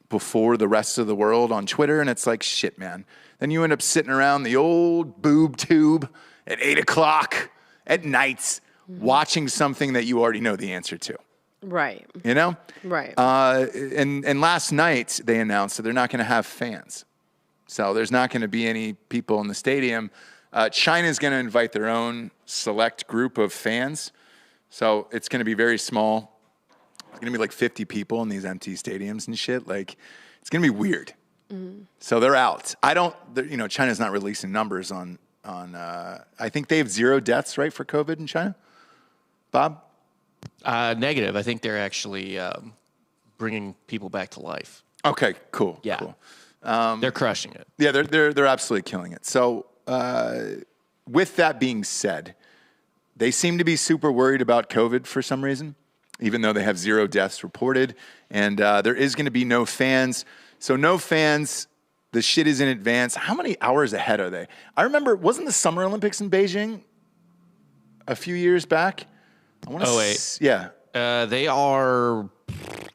before the rest of the world on Twitter, and it's like, shit, man. Then you end up sitting around the old boob tube at 8 o'clock at night watching something that you already know the answer to. Right. You know? Right. And last night they announced that they're not going to have fans. So there's not going to be any people in the stadium. China's going to invite their own select group of fans. So it's going to be very small. It's going to be like 50 people in these empty stadiums and shit. Like, it's going to be weird. So they're out. China's not releasing numbers on I think they have 0 deaths, right, for COVID in China? Bob? Negative. I think they're actually bringing people back to life. Okay, cool. Yeah. Cool. They're crushing it. Yeah, they're absolutely killing it. So with that being said, they seem to be super worried about COVID for some reason, even though they have 0 deaths reported. And there is going to be no fans. So no fans. The shit is in advance. How many hours ahead are they? I remember, wasn't the Summer Olympics in Beijing a few years back? Yeah. They are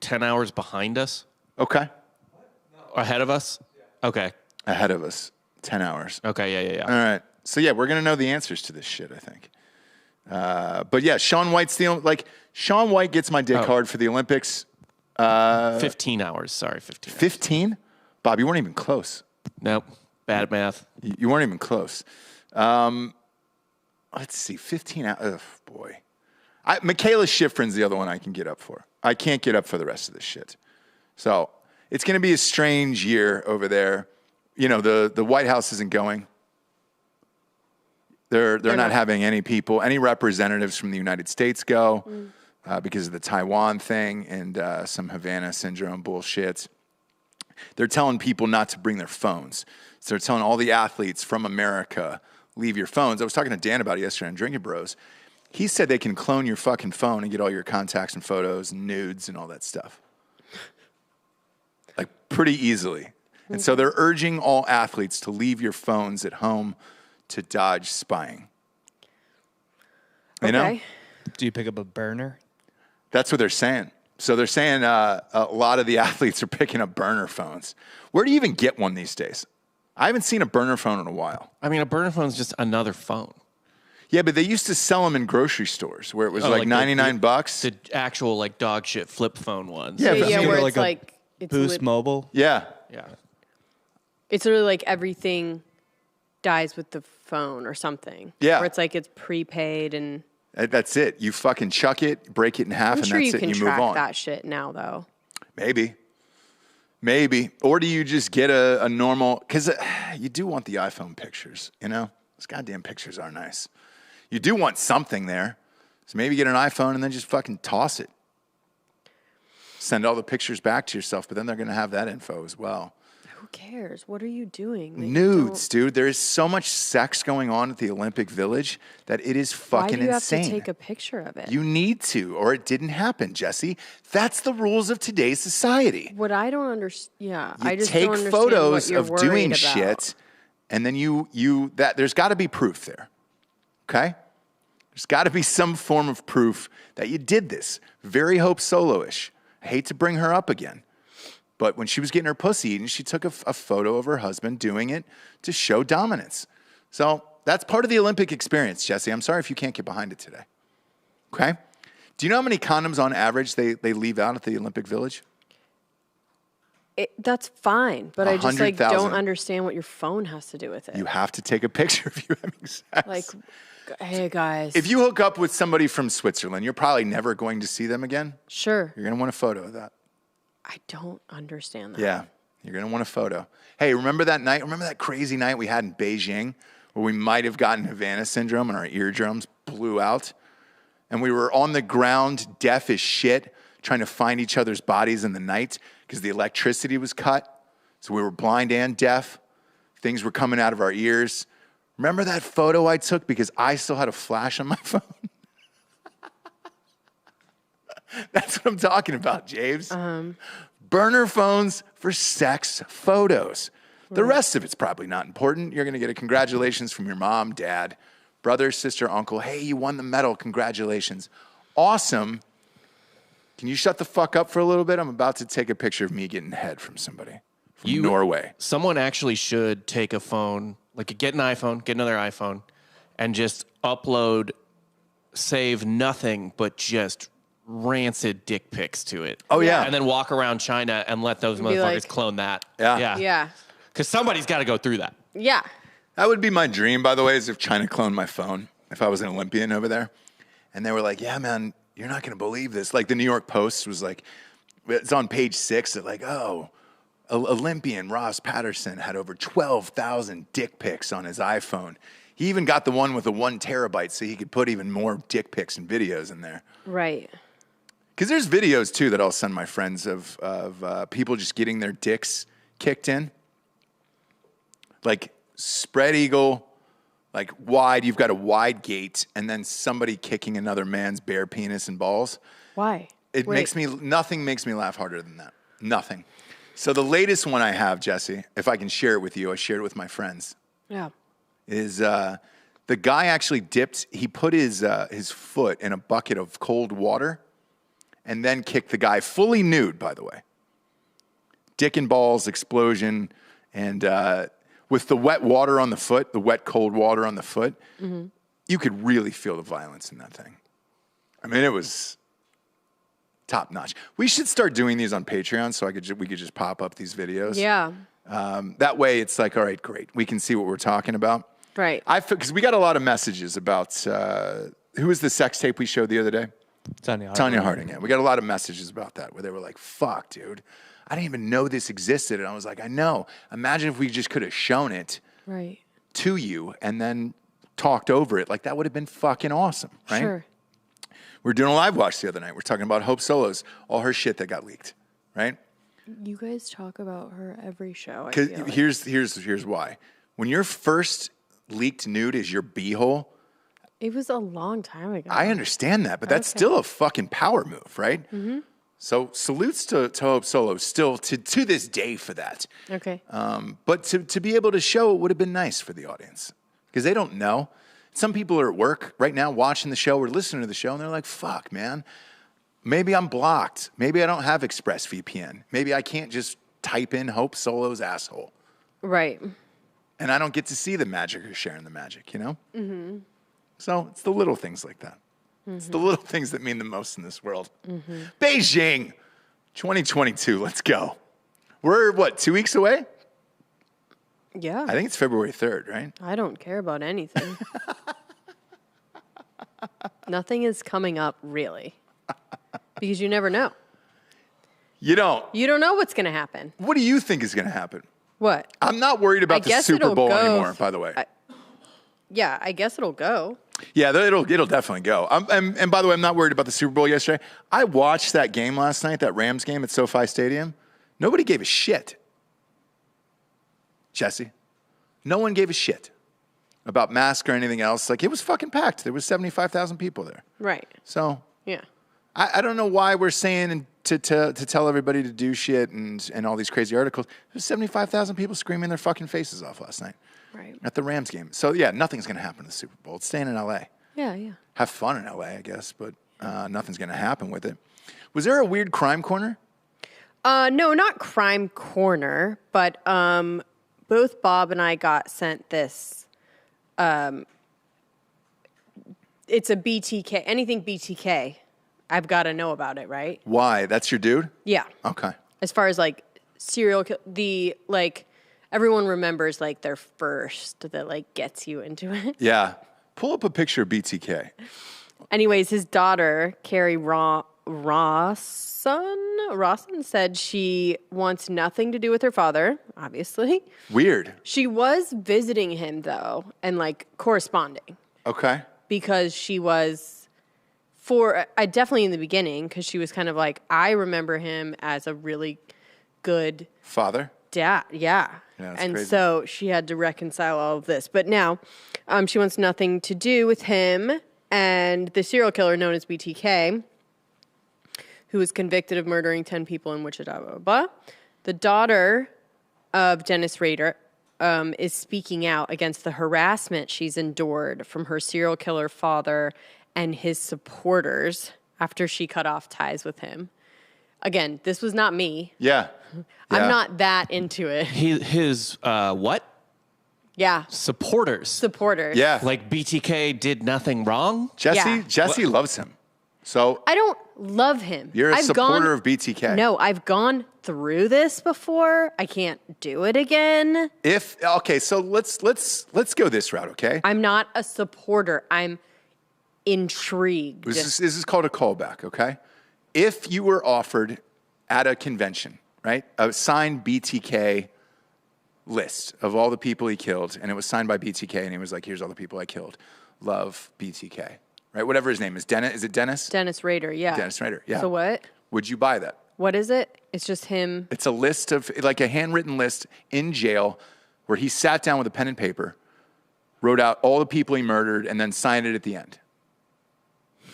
10 hours behind us. Okay. Ahead of us? Okay. Ahead of us. 10 hours. Okay, yeah. All right. So, yeah, we're going to know the answers to this shit, I think. But, yeah, Shaun White's Shaun White gets my dick hard for the Olympics. 15 hours. Sorry, 15 hours. 15? Bob, you weren't even close. Nope. Bad math. You weren't even close. Let's see. 15 hours. Oh, boy. Michaela Schifrin's the other one I can get up for. I can't get up for the rest of this shit. So it's going to be a strange year over there. You know, the White House isn't going. They're not having any representatives from the United States go because of the Taiwan thing and some Havana syndrome bullshit. They're telling people not to bring their phones. So they're telling all the athletes from America, leave your phones. I was talking to Dan about it yesterday on Drinking Bros. He said they can clone your fucking phone and get all your contacts and photos and nudes and all that stuff. Like pretty easily. And so they're urging all athletes to leave your phones at home to dodge spying. You know? Do you pick up a burner? That's what they're saying. So they're saying a lot of the athletes are picking up burner phones. Where do you even get one these days? I haven't seen a burner phone in a while. I mean, a burner phone is just another phone. Yeah, but they used to sell them in grocery stores where it was like $99. The actual like dog shit flip phone ones. Yeah, but- where like it's a like it's Boost Mobile? Yeah. Yeah. It's literally like everything dies with the phone or something. Yeah. Where it's like it's prepaid and That's it. You fucking chuck it, break it in half, I'm and sure that's you it, can and you move track on. that shit now though. Maybe. Or do you just get a normal, because you do want the iPhone pictures, you know? Those goddamn pictures are nice. You do want something there. So maybe get an iPhone and then just fucking toss it. Send all the pictures back to yourself, but then they're going to have that info as well. Who cares? What are you doing? Like, Nudes, dude. There is so much sex going on at the Olympic Village that it is Why fucking do you insane. have to take a picture of it? You need to, or it didn't happen, Jesse. That's the rules of today's society. What I don't understand, You I just take don't understand photos what you're of doing worried about. shit, and then there's got to be proof there. Okay? There's got to be some form of proof that you did this. Very Hope Solo-ish. I hate to bring her up again. But when she was getting her pussy eaten, she took a photo of her husband doing it to show dominance. So that's part of the Olympic experience, Jesse. I'm sorry if you can't get behind it today. Okay? Do you know how many condoms on average they leave out at the Olympic Village? That's fine, but I just like 100,000. don't understand what your phone has to do with it. You have to take a picture of you having sex. Like, hey guys. If you hook up with somebody from Switzerland, you're probably never going to see them again. Sure. You're going to want a photo of that. I don't understand that. Yeah, you're going to want a photo. Hey, remember that night? Remember that crazy night we had in Beijing where we might have gotten Havana syndrome and our eardrums blew out? And we were on the ground, deaf as shit, trying to find each other's bodies in the night because the electricity was cut. So we were blind and deaf. Things were coming out of our ears. Remember that photo I took because I still had a flash on my phone? That's what I'm talking about, James. Burner phones for sex photos. The rest of it's probably not important. You're going to get a congratulations from your mom, dad, brother, sister, uncle. Hey, you won the medal. Congratulations. Awesome. Can you shut the fuck up for a little bit? I'm about to take a picture of me getting head from somebody from Norway. Someone actually should take a phone, like get an iPhone, get another iPhone, and just upload, save nothing but just rancid dick pics to it. Oh, yeah. And then walk around China and let those Be motherfuckers like- clone that. Yeah. Yeah. Because somebody's got to go through that. Yeah. That would be my dream, by the way, is if China cloned my phone, if I was an Olympian over there. And they were like, yeah, man, you're not going to believe this. Like the New York Post was like, it's on page 6 that like, oh, Olympian Ross Patterson had over 12,000 dick pics on his iPhone. He even got the one with the 1 terabyte so he could put even more dick pics and videos in there. Right. Because there's videos, too, that I'll send my friends of people just getting their dicks kicked in. Like spread eagle, like wide. You've got a wide gate, and then somebody kicking another man's bare penis and balls. Why? Nothing makes me laugh harder than that. Nothing. So the latest one I have, Jesse, if I can share it with you, I shared it with my friends, Yeah. is the guy actually he put his foot in a bucket of cold water and then kicked the guy fully nude, by the way. Dick and balls explosion, and with the wet water on the foot, the wet cold water on the foot, you could really feel the violence in that thing. I mean, it was top notch. We should start doing these on Patreon so we could just pop up these videos. Yeah. That way, it's like, all right, great. We can see what we're talking about. Right. Because we got a lot of messages about who was the sex tape we showed the other day? Tanya Harding. Yeah. We got a lot of messages about that where they were like, fuck, dude. I didn't even know this existed. And I was like, I know. Imagine if we just could have shown it Right. to you and then talked over it. Like, that would have been fucking awesome, right? Sure. We were doing a live watch the other night. We're talking about Hope Solos, all her shit that got leaked, right? You guys talk about her every show. I Because feel like. here's why. When you're first leaked nude is your beehole. It was a long time ago. I understand that, but that's still a fucking power move, right? Mm-hmm. So salutes to Hope Solo still to this day for that. Okay. But to be able to show it would have been nice for the audience because they don't know. Some people are at work right now watching the show or listening to the show, and they're like, fuck, man. Maybe I'm blocked. Maybe I don't have ExpressVPN. Maybe I can't just type in Hope Solo's asshole. Right. And I don't get to see the magic or sharing the magic, you know? Mm-hmm. So it's the little things like that. Mm-hmm. It's the little things that mean the most in this world. Mm-hmm. Beijing 2022. Let's go. We're, 2 weeks away? Yeah. I think it's February 3rd, right? I don't care about anything. Nothing is coming up, really. Because you never know. You don't. You don't know what's going to happen. What do you think is going to happen? What? I'm not worried about the Super Bowl anymore, by the way. Yeah, I guess it'll go. Yeah, it'll definitely go. And by the way, I'm not worried about the Super Bowl yesterday. I watched that game last night, that Rams game at SoFi Stadium. Nobody gave a shit. Jesse, no one gave a shit about masks or anything else. Like, it was fucking packed. There was 75,000 people there. Right. So yeah, I don't know why we're saying to tell everybody to do shit and all these crazy articles. There's 75,000 people screaming their fucking faces off last night. Right. At the Rams game. So, yeah, nothing's going to happen in the Super Bowl. It's staying in L.A. Yeah, yeah. Have fun in L.A., I guess, but nothing's going to happen with it. Was there a weird crime corner? No, not crime corner, but both Bob and I got sent this. It's a BTK. Anything BTK, I've got to know about it, right? Why? That's your dude? Yeah. Okay. As far as, like, serial everyone remembers, like, their first that, like, gets you into it. Yeah. Pull up a picture of BTK. Anyways, his daughter, Carrie Rawson said she wants nothing to do with her father, obviously. Weird. She was visiting him, though, and, like, corresponding. Okay. Because she was, definitely in the beginning, because she was kind of like, I remember him as a really good father. Dad, yeah. And crazy. So she had to reconcile all of this. But now she wants nothing to do with him and the serial killer known as BTK, who was convicted of murdering 10 people in Wichita, blah, blah, blah. The daughter of Dennis Rader is speaking out against the harassment she's endured from her serial killer father and his supporters after she cut off ties with him. Again, this was not me. Yeah. I'm not that into it. His what? Yeah. Supporters. Yeah. Like BTK did nothing wrong? Jesse loves him. So I don't love him. You're a supporter of BTK. No, I've gone through this before. I can't do it again. So let's go this route, okay? I'm not a supporter. I'm intrigued. This is called a callback, okay? If you were offered at a convention, right, a signed BTK list of all the people he killed, and it was signed by BTK, and he was like, here's all the people I killed. Love BTK, right? Whatever his name is. Dennis, is it Dennis? Dennis Rader, yeah. Dennis Rader, yeah. So what? Would you buy that? What is it? It's just him. It's a list of, like a handwritten list in jail where he sat down with a pen and paper, wrote out all the people he murdered, and then signed it at the end.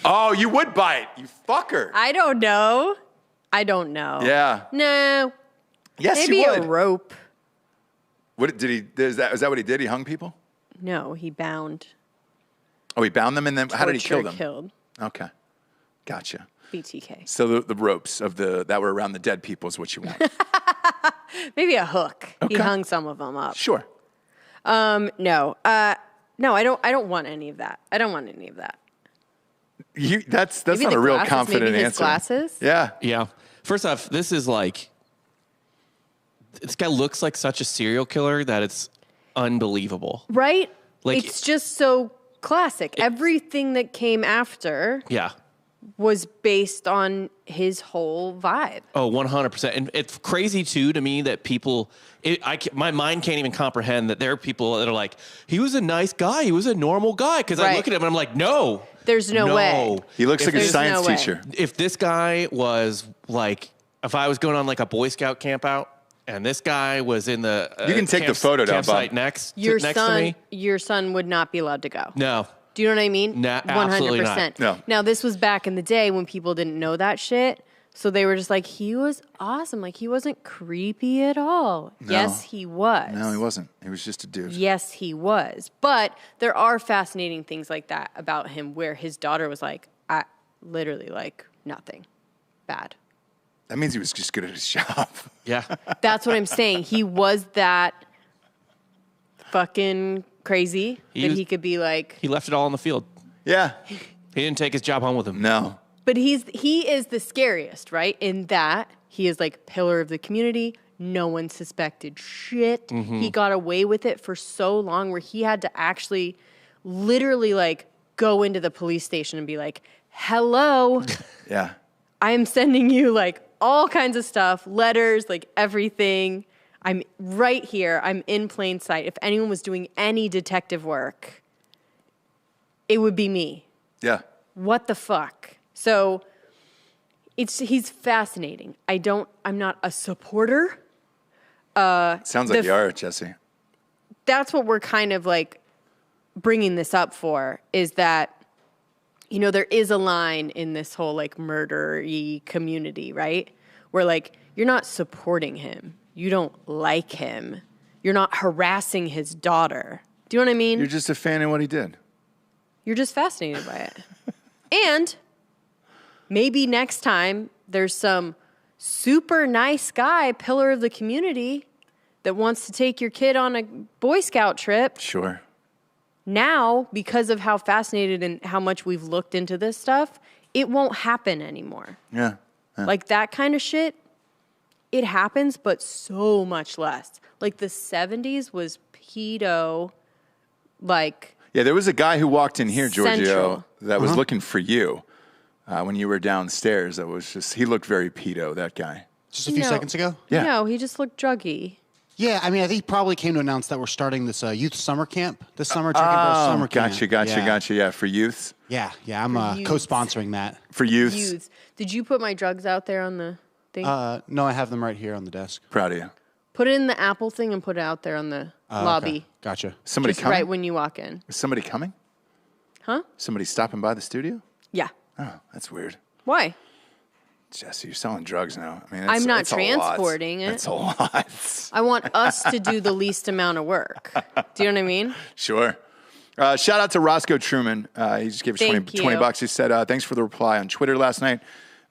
Oh, you would buy it, you fucker. I don't know. Yeah. No. Yes, Maybe you would. a rope. What did he? Is that what he did? He hung people? No, he bound. Oh, he bound them, and then how did he kill them? Killed. Okay, gotcha. BTK. So the ropes of that were around the dead people is what you want. Maybe a hook. Okay. He hung some of them up. Sure. No. No, I don't want any of that. I don't want any of that. That's Maybe not the a real glasses, confident maybe his answer. Glasses? Yeah. Yeah. First off, this is like, this guy looks like such a serial killer that it's unbelievable. Right? Like, it's just so classic. Everything that came after Yeah. was based on his whole vibe. Oh, 100%. And it's crazy, too, to me that people, my mind can't even comprehend that there are people that are like, he was a nice guy. He was a normal guy. Because I look at him and I'm like, no. There's no way. He looks like a There's science no way. teacher. If this guy was like, if I was going on like a Boy Scout camp out and this guy was in the You can take the photo down, campsite Bob. next Your to son, me. your son would not be allowed to go. No. Do you know what I mean? Nah, absolutely not. No. Now, this was back in the day when people didn't know that shit. So they were just like, he was awesome. Like, he wasn't creepy at all. No. Yes, he was. No, he wasn't. He was just a dude. Yes, he was. But there are fascinating things like that about him where his daughter was like, literally like nothing bad. That means he was just good at his job. Yeah. That's what I'm saying. He was that fucking crazy that he could be like. He left it all on the field. Yeah. He didn't take his job home with him. No. But he is the scariest, right? In that he is like pillar of the community. No one suspected shit. Mm-hmm. He got away with it for so long where he had to actually literally like go into the police station and be like, hello, Yeah. I am sending you like all kinds of stuff, letters, like everything. I'm right here. I'm in plain sight. If anyone was doing any detective work, it would be me. Yeah. What the fuck? So he's fascinating. I'm not a supporter. Sounds like you are, Jesse. That's what we're kind of like bringing this up for, is that, you know, there is a line in this whole like murder-y community, right? Where like, you're not supporting him. You don't like him. You're not harassing his daughter. Do you know what I mean? You're just a fan of what he did. You're just fascinated by it. And maybe next time there's some super nice guy, pillar of the community, that wants to take your kid on a Boy Scout trip. Sure. Now, because of how fascinated and how much we've looked into this stuff, it won't happen anymore. Yeah. Like that kind of shit, it happens, but so much less. Like the 70s was pedo, like... Yeah, there was a guy who walked in here, Giorgio, Central. that was looking for you when you were downstairs. That was just, he looked very pedo, that guy. Just a few seconds ago? Yeah. No, he just looked druggy. Yeah, I mean, I think he probably came to announce that we're starting this youth summer camp this summer. Summer Gotcha, camp. gotcha. Yeah, for youths. Yeah, I'm youths. co-sponsoring that. For youths. Youths. Did you put my drugs out there on the thing? No, I have them right here on the desk. Proud of you. Put it in the Apple thing and put it out there on the lobby. Okay. Gotcha. Somebody Just coming? right when you walk in. Is somebody coming? Huh? Somebody stopping by the studio? Yeah. Oh, that's weird. Why? Jesse, you're selling drugs now. I mean, I'm not that's a lot. transporting it. That's a lot. I want us to do the least amount of work. Do you know what I mean? Sure. Shout out to Roscoe Truman. He just gave us Thank 20 you. bucks. He said, thanks for the reply on Twitter last night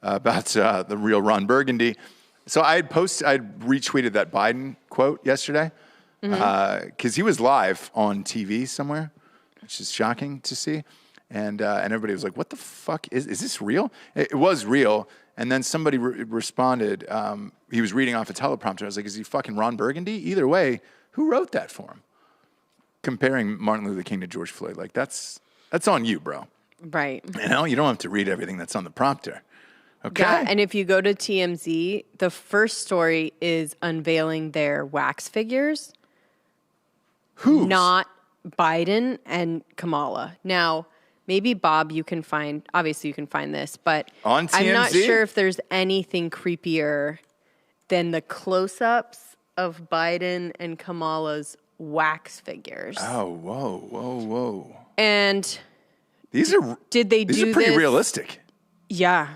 about the real Ron Burgundy. So I retweeted that Biden quote yesterday because he was live on TV somewhere, which is shocking to see. And everybody was like, what the fuck? Is this real? It was real. And then somebody responded, he was reading off a teleprompter. I was like, is he fucking Ron Burgundy? Either way, who wrote that for him? Comparing Martin Luther King to George Floyd. Like, that's on you, bro. Right. You know, you don't have to read everything that's on the prompter. Okay? Yeah, and if you go to TMZ, the first story is unveiling their wax figures. Who's? Not Biden and Kamala. Now, maybe Bob, you can find this, but On I'm not TMZ? sure if there's anything creepier than the close-ups of Biden and Kamala's wax figures. Oh, whoa. And These are did they these do are pretty this? realistic. Yeah.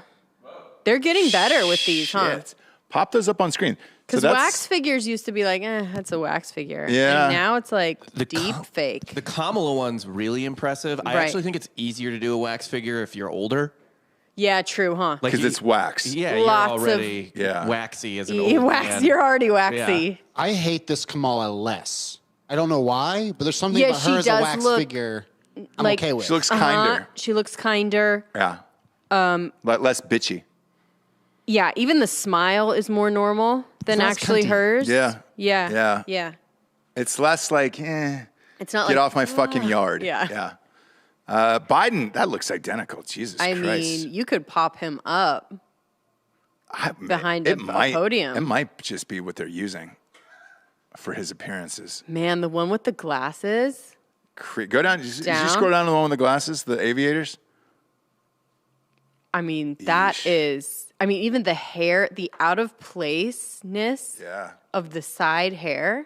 They're getting better with these, huh? Shit. Pop those up on screen. Because that's- wax figures used to be like, that's a wax figure. Yeah. And now it's like The deep fake. The Kamala one's really impressive. I Right. actually think it's easier to do a wax figure if you're older. Yeah, true, huh? Like 'Cause you- it's wax. Yeah, Lots you're of- already Yeah. waxy as an You old wax, man. you're already waxy. I hate this Kamala less. I don't know why, but there's something Yeah, about she her as a does wax look figure I'm like- okay with. She looks kinder. She looks kinder. Yeah. Less bitchy. Yeah, even the smile is more normal than less actually cunty. hers. Yeah. Yeah. Yeah. It's less like, It's not get like off my fucking yard. Yeah. Biden, that looks identical. Jesus I Christ. mean, you could pop him up. behind a podium. It might just be what they're using for his appearances. Man, the one with the glasses. Go down. Did you Down? scroll down to the one with the glasses, the aviators? I mean, that Yeesh. is. I mean, even the hair, the out of placeness of the side hair.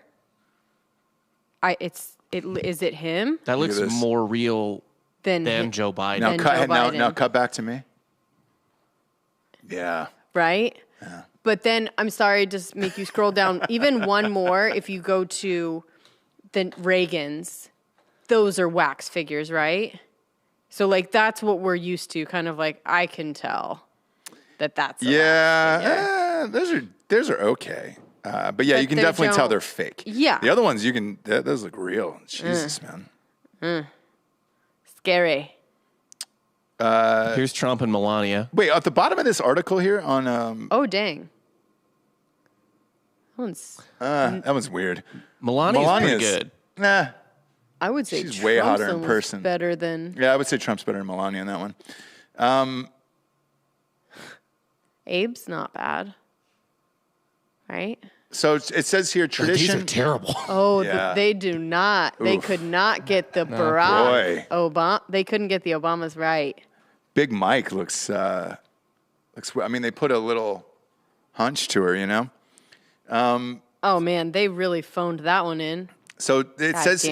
Is it him? That looks this. more real than Joe Biden. Now cut back to me. Yeah. Right? Yeah. But then, I'm sorry, just make you scroll down even one more. If you go to the Reagans, those are wax figures, right? So, like, that's what we're used to. Kind of like, I can tell that's a wax figure. Those are okay. But yeah, you can definitely tell they're fake. Yeah. The other ones, those look real. Jesus, man. Scary. Here's Trump and Melania. Wait, at the bottom of this article here on... oh, dang. That one's weird. Melania's pretty good. Nah. I would say she's way hotter in person. Better than... Yeah, I would say Trump's better than Melania in that one. Abe's not bad. Right? So it says here, tradition... These are terrible. Oh, they do not. Oof. They could not get the Barack Obama. They couldn't get the Obamas right. Big Mike looks... I mean, they put a little hunch to her, you know? Oh, man, they really phoned that one in. So it says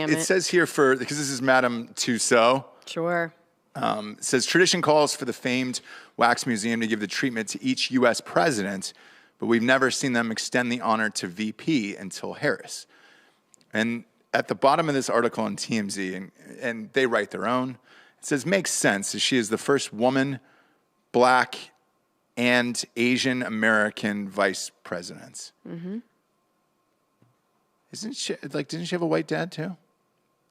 here because this is Madame Tussauds. Sure. It says tradition calls for the famed wax museum to give the treatment to each U.S. president, but we've never seen them extend the honor to VP until Harris. And at the bottom of this article on TMZ, and they write their own, it says makes sense as she is the first woman, black, and Asian American vice presidents. Mm-hmm. Didn't she have a white dad too?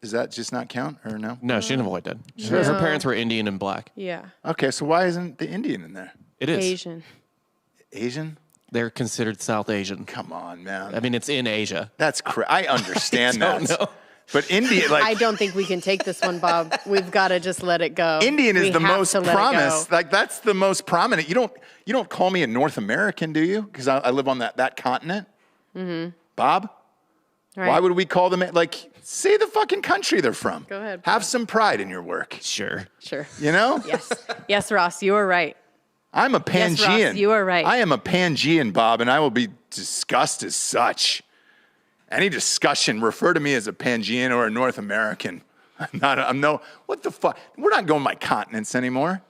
Does that just not count or no? No, she didn't have a white dad. Her parents were Indian and black. Yeah. Okay, so why isn't the Indian in there? It is. Asian? They're considered South Asian. Come on, man. I mean, it's in Asia. That's I understand that. No. But India, like... I don't think we can take this one, Bob. We've got to just let it go. Indian is the most promised. Like, that's the most prominent. You don't call me a North American, do you? Because I live on that continent. Mm-hmm. Bob? Right. Why would we call them, like, say the fucking country they're from. Go ahead. Have some pride in your work. Sure. You know? Yes. Yes, Ross, you are right. I'm a Pangean. Yes, Ross, you are right. I am a Pangean, Bob, and I will be discussed as such. Any discussion, refer to me as a Pangean or a North American. What the fuck? We're not going by continents anymore.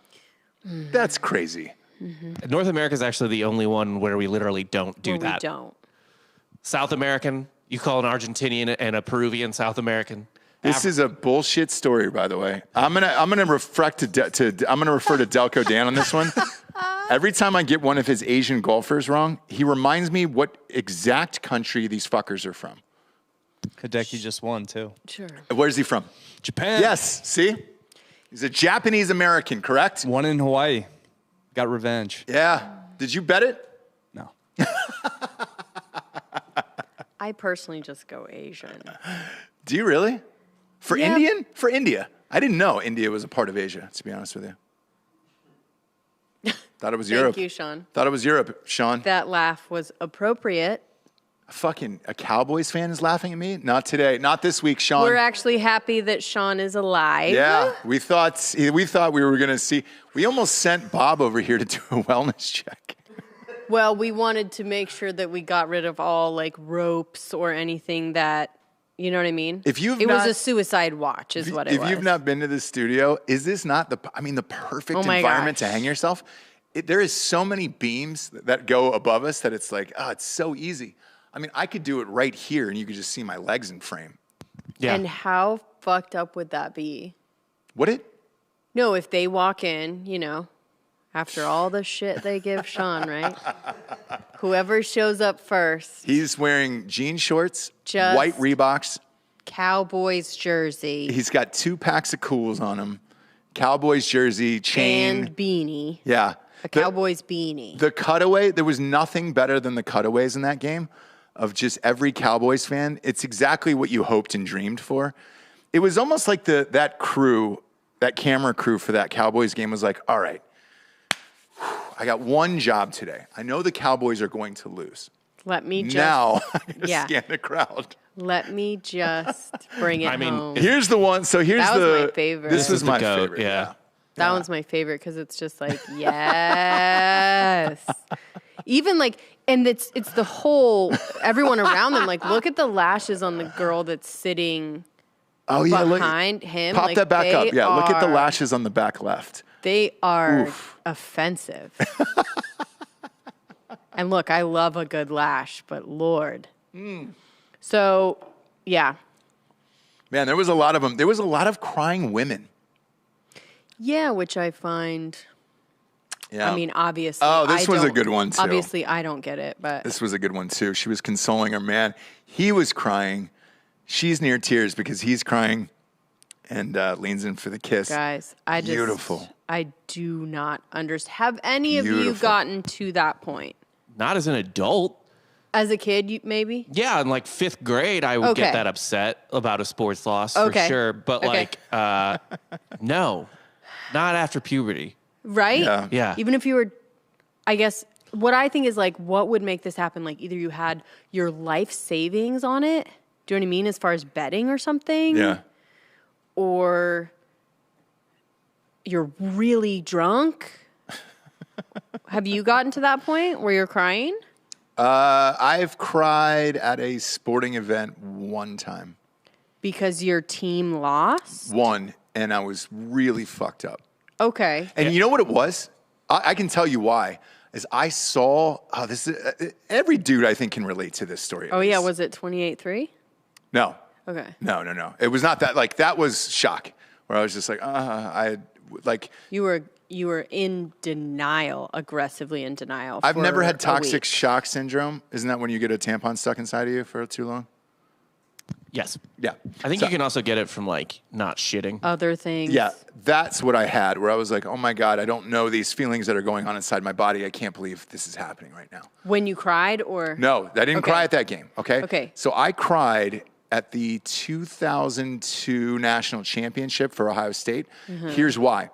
Mm-hmm. That's crazy. Mm-hmm. North America is actually the only one where we literally don't do that. We don't. South American, you call an Argentinian and a Peruvian South American. This is a bullshit story, by the way. I'm gonna refer to Delco Dan on this one. Every time I get one of his Asian golfers wrong, he reminds me what exact country these fuckers are from. Hideki just won, too. Sure. Where's he from? Japan. Yes, see? He's a Japanese American, correct? One in Hawaii. Got revenge. Yeah. Did you bet it? No. I personally just go Asian. Do you really? For Indian? For India. I didn't know India was a part of Asia, to be honest with you. Thought it was Europe. Thank you, Sean. Thought it was Europe, Sean. That laugh was appropriate. A Cowboys fan is laughing at me? Not today. Not this week, Sean. We're actually happy that Sean is alive. Yeah, we thought we were going to see. We almost sent Bob over here to do a wellness check. Well, we wanted to make sure that we got rid of all like ropes or anything that, you know what I mean? It was a suicide watch is what it was. If you've not been to the studio, is this not the perfect environment to hang yourself? There is so many beams that go above us that it's like, it's so easy. I mean, I could do it right here and you could just see my legs in frame. Yeah. And how fucked up would that be? Would it? No, if they walk in, after all the shit they give Sean, right? Whoever shows up first. He's wearing jean shorts, white Reeboks. Cowboys jersey. He's got 2 packs of Cools on him. Cowboys jersey, chain. And beanie. Yeah. A Cowboys beanie. The cutaway, there was nothing better than the cutaways in that game of just every Cowboys fan. It's exactly what you hoped and dreamed for. It was almost like that camera crew for that Cowboys game was like, all right, I got one job today. I know the Cowboys are going to lose. Let me just... Now, I'm going to scan the crowd. Let me just bring it home. Here's the one. So here's that was my favorite. This was my favorite. Yeah. That one's my favorite because it's just like, yes. Even like, and it's the whole, everyone around them, like, look at the lashes on the girl that's sitting behind him. Pop like, that back up. Yeah, look at the are- lashes on the back left. They are Oof. offensive. And look, I love a good lash, but Lord. So, yeah. Man, there was a lot of them. There was a lot of crying women. Yeah, which I find, Yeah. I mean, obviously. Oh, this I was a don't- good one, too. Obviously, I don't get it, but. This was a good one, too. She was consoling her man. He was crying. She's near tears because he's crying and leans in for the kiss. Guys, Beautiful. I do not understand. Have any of you Beautiful. gotten to that point? Not as an adult. As a kid, maybe? Yeah, in like 5th grade, I would Okay. get that upset about a sports loss Okay. for sure. But Okay. no, not after puberty. Right? Yeah. Yeah. Even if you were, I guess, what I think is like, what would make this happen? Like, either you had your life savings on it. Do you know what I mean? As far as betting or something. Yeah. Or you're really drunk. Have you gotten to that point where you're crying? I've cried at a sporting event one time. Because your team lost? One, and I was really fucked up. Okay. And you know what it was? I can tell you why. Is I saw, this is, every dude I think can relate to this story. at Oh, yeah. least. Was it 28-3? No. Okay. No. It was not that. Like, that was shock. Where I was just like, You were in denial, aggressively in denial. I've for never had a toxic week. shock syndrome. Isn't that when you get a tampon stuck inside of you for too long? Yes. Yeah. I think So- you can also get it from like not shitting. Other things. Yeah, that's what I had, where I was like, oh my God, I don't know these feelings that are going on inside my body. I can't believe this is happening right now. When you cried, or No, I didn't Okay. cry at that game, okay? Okay. So I cried at the 2002 National Championship for Ohio State. Mm-hmm. Here's why.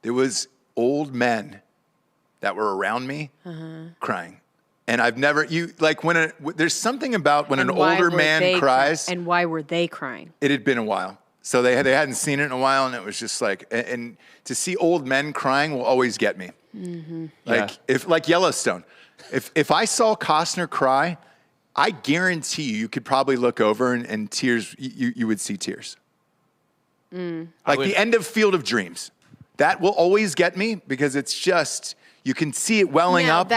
There was old men that were around me Uh-huh. crying. And I've never, there's something about when And an why older were man they cries. and why were they crying? It had been a while. So they hadn't seen it in a while, and it was just like, and to see old men crying will always get me. Mm-hmm. Like Yellowstone. If I saw Costner cry, I guarantee you could probably look over and tears, you would see tears. Like the end of Field of Dreams. That will always get me because it's just, you can see it welling up.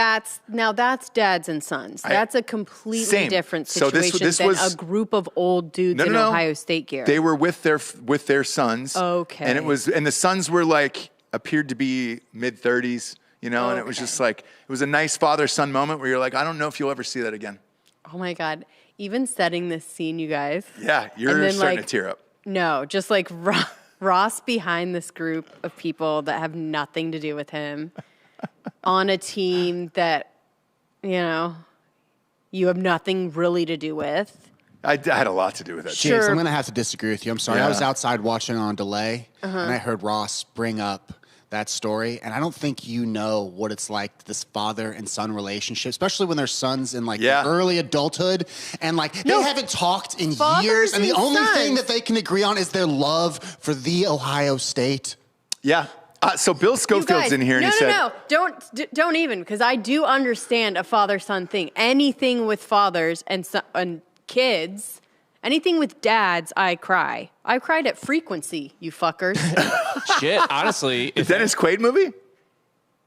Now that's dads and sons. That's a completely Same. different So situation this than was- a group of old dudes in Ohio State gear. They were with their sons. Okay. And the sons were like, appeared to be mid-30s, and it was just like, it was a nice father-son moment where you're like, I don't know if you'll ever see that again. Oh my God. Even setting this scene, you guys. Yeah, you're And then, starting to tear up. No, just like Ross behind this group of people that have nothing to do with him on a team that, you have nothing really to do with. I had a lot to do with that. Sure. James, I'm going to have to disagree with you. I'm sorry. Yeah. I was outside watching on delay, and I heard Ross bring up that story, and I don't think you know what it's like, this father and son relationship, especially when their son's in Yeah. early adulthood, and they haven't talked in Fathers years, and the and only sons. thing that they can agree on is their love for the Ohio State. Yeah. So Bill You Schofield's guys, in here and no, he said, no, don't even, because I do understand a father-son thing. Anything with fathers and kids, anything with dads, I cry. I cried at Frequency, you fuckers. Shit, honestly, the if, Dennis Quaid movie?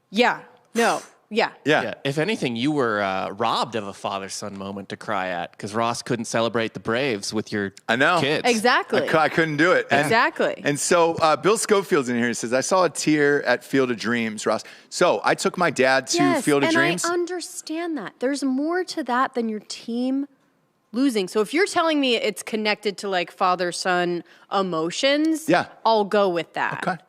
Yeah. No. Yeah. yeah, if anything, you were robbed of a father-son moment to cry at because Ross couldn't celebrate the Braves with your I know. kids. Exactly. I couldn't do it. Exactly. And so Bill Schofield's in here. He says, I saw a tear at Field of Dreams, Ross. So I took my dad to Field of Dreams. I understand that. There's more to that than your team losing. So if you're telling me it's connected to father-son emotions, Yeah. I'll go with that. Okay.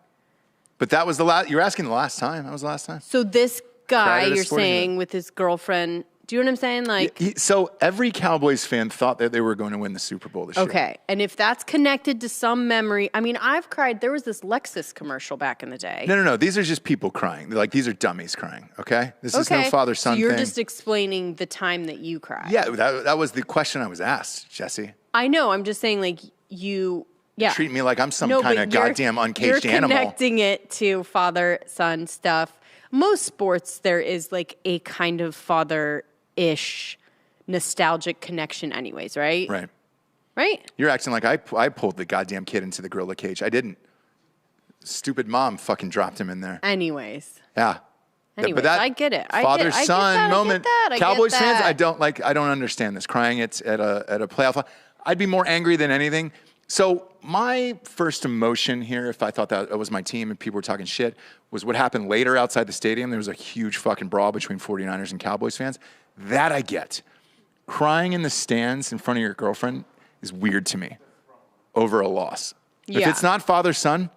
But that was the last, you're asking the last time. That was the last time. So this guy, Cried at a you're sporting saying, event. with his girlfriend, do you know what I'm saying? So every Cowboys fan thought that they were going to win the Super Bowl this year. Okay. And if that's connected to some memory, I mean, I've cried. There was this Lexus commercial back in the day. No. These are just people crying. They're these are dummies crying, okay? This is no father-son so you're thing. just explaining the time that you cried. Yeah, that was the question I was asked, Jesse. I know. I'm just saying, you treat me like I'm some No, kind but of goddamn uncaged you're animal. Connecting it to father-son stuff. Most sports, there is like a kind of father-ish nostalgic connection anyways, right? Right. Right? You're acting like I pulled the goddamn kid into the gorilla cage. I didn't. Stupid mom fucking dropped him in there. Anyways. Yeah. Anyways, But that I get it. Father-son moment. I get Cowboys that. fans, I don't understand this. Crying at a playoff. I'd be more angry than anything. So my first emotion here, if I thought that it was my team and people were talking shit, was what happened later outside the stadium. There was a huge fucking brawl between 49ers and Cowboys fans. That I get. Crying in the stands in front of your girlfriend is weird to me over a loss. If Yeah. it's not father-son,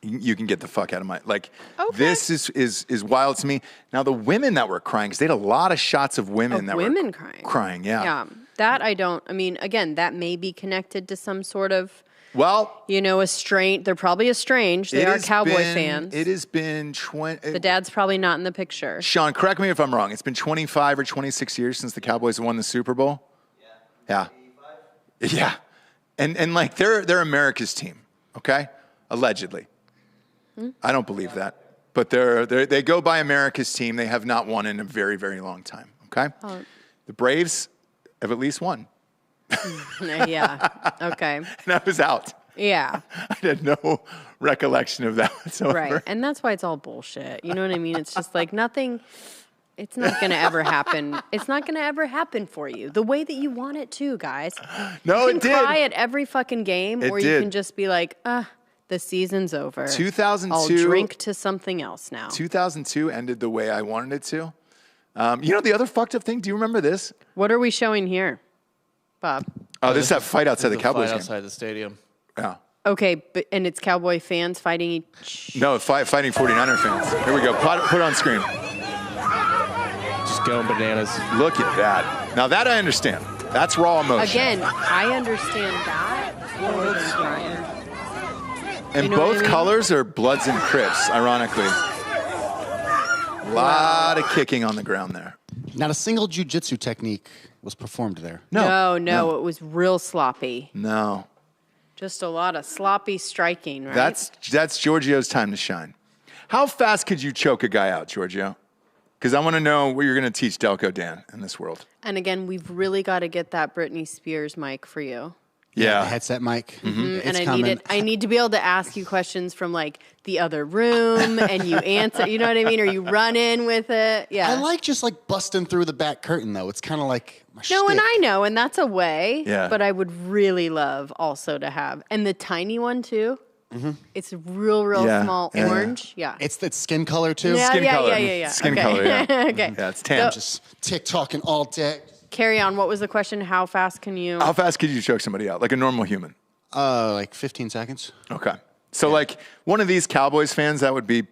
you can get the fuck out of my, like, this is wild to me. Now, the women that were crying, because they had a lot of shots of women that women were crying. yeah. Yeah. That I don't, I mean, again, that may be connected to some sort of, Well, estranged. They're probably estranged. They are Cowboy fans. It has been 20. The dad's probably not in the picture. Sean, correct me if I'm wrong. It's been 25 or 26 years since the Cowboys won the Super Bowl. Yeah. Yeah. And like they're America's team, okay? Allegedly. I don't believe that. But they go by America's team. They have not won in a very, very long time, okay? The Braves have at least won. Yeah. Okay. And I was out. Yeah. I had no recollection of that whatsoever. Right. And that's why it's all bullshit. You know what I mean? It's just like nothing. It's not going to ever happen. It's not going to ever happen for you the way that you want it to, guys. No, you it can did. cry at every fucking game, It or did. you can just be like, the season's over. 2002. I'll drink to something else now. 2002 ended the way I wanted it to. The other fucked up thing, do you remember this? What are we showing here, Bob? Oh, this is that fight outside the The Cowboys fight game. outside the stadium. Yeah. Okay, and it's Cowboy fans fighting each. No, fighting 49er fans. Here we go. Put it on screen. Just going bananas. Look at that. Now that I understand. That's raw emotion. Again, I understand that. And you know what both I mean? colors are Bloods and Crips, ironically. A lot of kicking on the ground there. Not a single jiu-jitsu technique was performed there. No, it was real sloppy. No. Just a lot of sloppy striking, right? That's Giorgio's time to shine. How fast could you choke a guy out, Giorgio? Because I want to know what you're going to teach Delco Dan in this world. And again, we've really got to get that Britney Spears mic for you. The Yeah. headset mic. It's And I coming. need it. I need to be able to ask you questions from like the other room, and you answer. You know what I mean? Or you run in with it. Yeah. I like just like busting through the back curtain though. It's kind of like my No, and shtick. I know, and that's a way. Yeah. But I would really love also to have, and the tiny one too. It's real Yeah, small yeah, yeah. orange. Yeah. It's that skin color too. Yeah, Skin yeah, color. yeah. Skin Okay. color, yeah. Okay. Yeah, it's tan. So- Just TikToking all day. Carry on. What was the question? How fast can you? How fast could you choke somebody out? Like a normal human? Like 15 seconds. Okay. So like one of these Cowboys fans, that would be.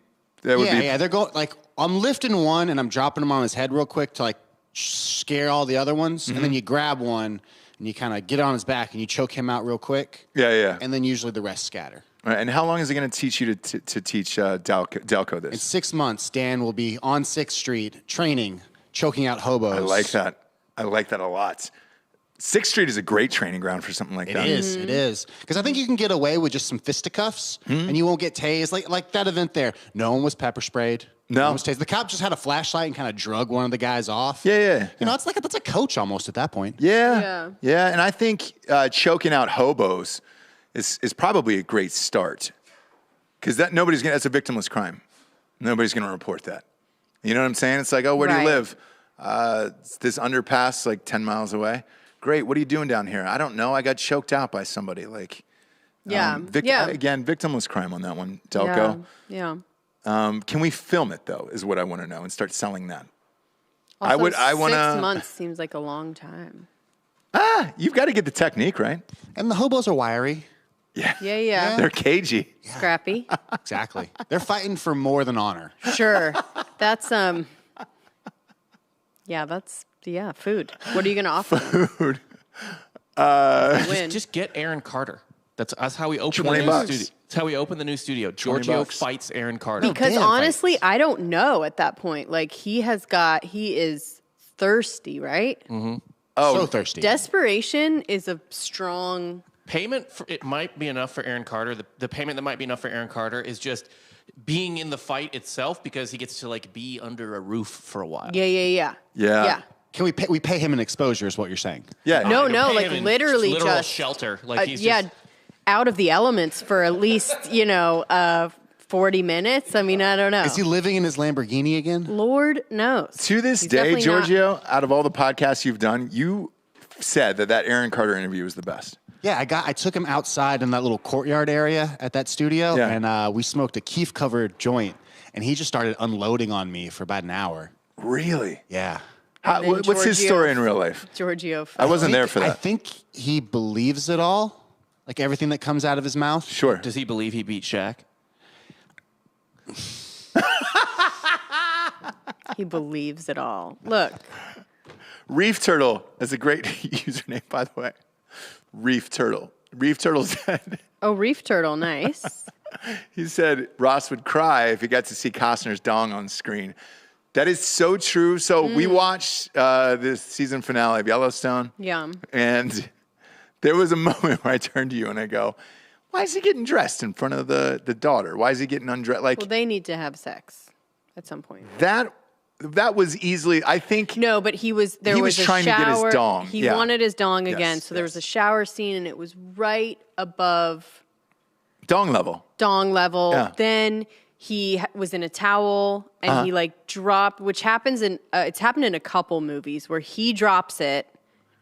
Yeah. They're going like I'm lifting one and I'm dropping him on his head real quick to like scare all the other ones, and then you grab one and you kind of get on his back and you choke him out real quick. Yeah. And then usually the rest scatter. All right, and how long is it going to teach you to teach Delco In this? 6 months, Dan will be on 6th Street training, choking out hobos. I like that. I like that a lot. 6th Street is a great training ground for something like It that. is. It is. Because I think you can get away with just some fisticuffs and you won't get tased. Like that event there. No one was pepper sprayed. No. one was tased. The cop just had a flashlight and kind of drug one of the guys off. Yeah. You know, it's like that's a coach almost at that point. Yeah. And I think choking out hobos is probably a great start, because that's a victimless crime. Nobody's going to report that. You know what I'm saying? It's like, oh, where do you Right. live? It's this underpass like 10 miles away. Great. What are you doing down here? I don't know. I got choked out by somebody. Like, Yeah. Again, victimless crime on that one, Delco. Yeah. Can we film it though? Is what I want to know, and start selling that. Also, I wanna- 6 months seems like a long time. You've got to get the technique right. And the hobos are wiry. Yeah. They're cagey. Scrappy. Exactly. They're fighting for more than honor. Sure. That's Yeah, food. What are you going to offer them? Food. Win. Just get Aaron Carter. That's how we open the $20 new bucks. studio. That's how we open the new studio. Giorgio bucks. fights Aaron Carter. Because Dan honestly, fights. I don't know at that point. Like he is thirsty, right? Oh, So thirsty. Desperation is a strong payment it might be enough for Aaron Carter. The payment that might be enough for Aaron Carter is just being in the fight itself because he gets to like be under a roof for a while. Yeah. Can we pay him an exposure? Is what you're saying? Yeah. No, Pay like him in literally literal just shelter. Like he's yeah, just, out of the elements for at least 40 minutes. I mean, I don't know. Is he living in his Lamborghini again? Lord knows. To this He's day, definitely not- Giorgio, out of all the podcasts you've done, you said that Aaron Carter interview was the best. Yeah, I took him outside in that little courtyard area at that studio, Yeah. and we smoked a keef-covered joint, and he just started unloading on me for about an hour. Really? Yeah. And then What's his Giorgio- story in real life? Giorgio. I wasn't there for I that. think he believes it all, like everything that comes out of his mouth. Sure. does he believe he beat Shaq? He believes it all. Look, Reef Turtle is a great username, by the way. Reef Turtle. Reef Turtle said, Reef Turtle, nice. he said Ross would cry if he got to see Costner's dong on screen. That is so true. So we watched this season finale of Yellowstone. Yum. And there was a moment where I turned to you and I go, why is he getting dressed in front of the daughter? Why is he getting undressed? Like Well, they need to have sex at some point. that was easily, I think. No, but he was He was a trying to get his shower- dong, He yeah. wanted his dong Yes, again, so there was yes. a shower scene, and it was right above Dong level. dong level. Yeah. Then he was in a towel, and he like dropped, which happens in it's happened in a couple movies where he drops it,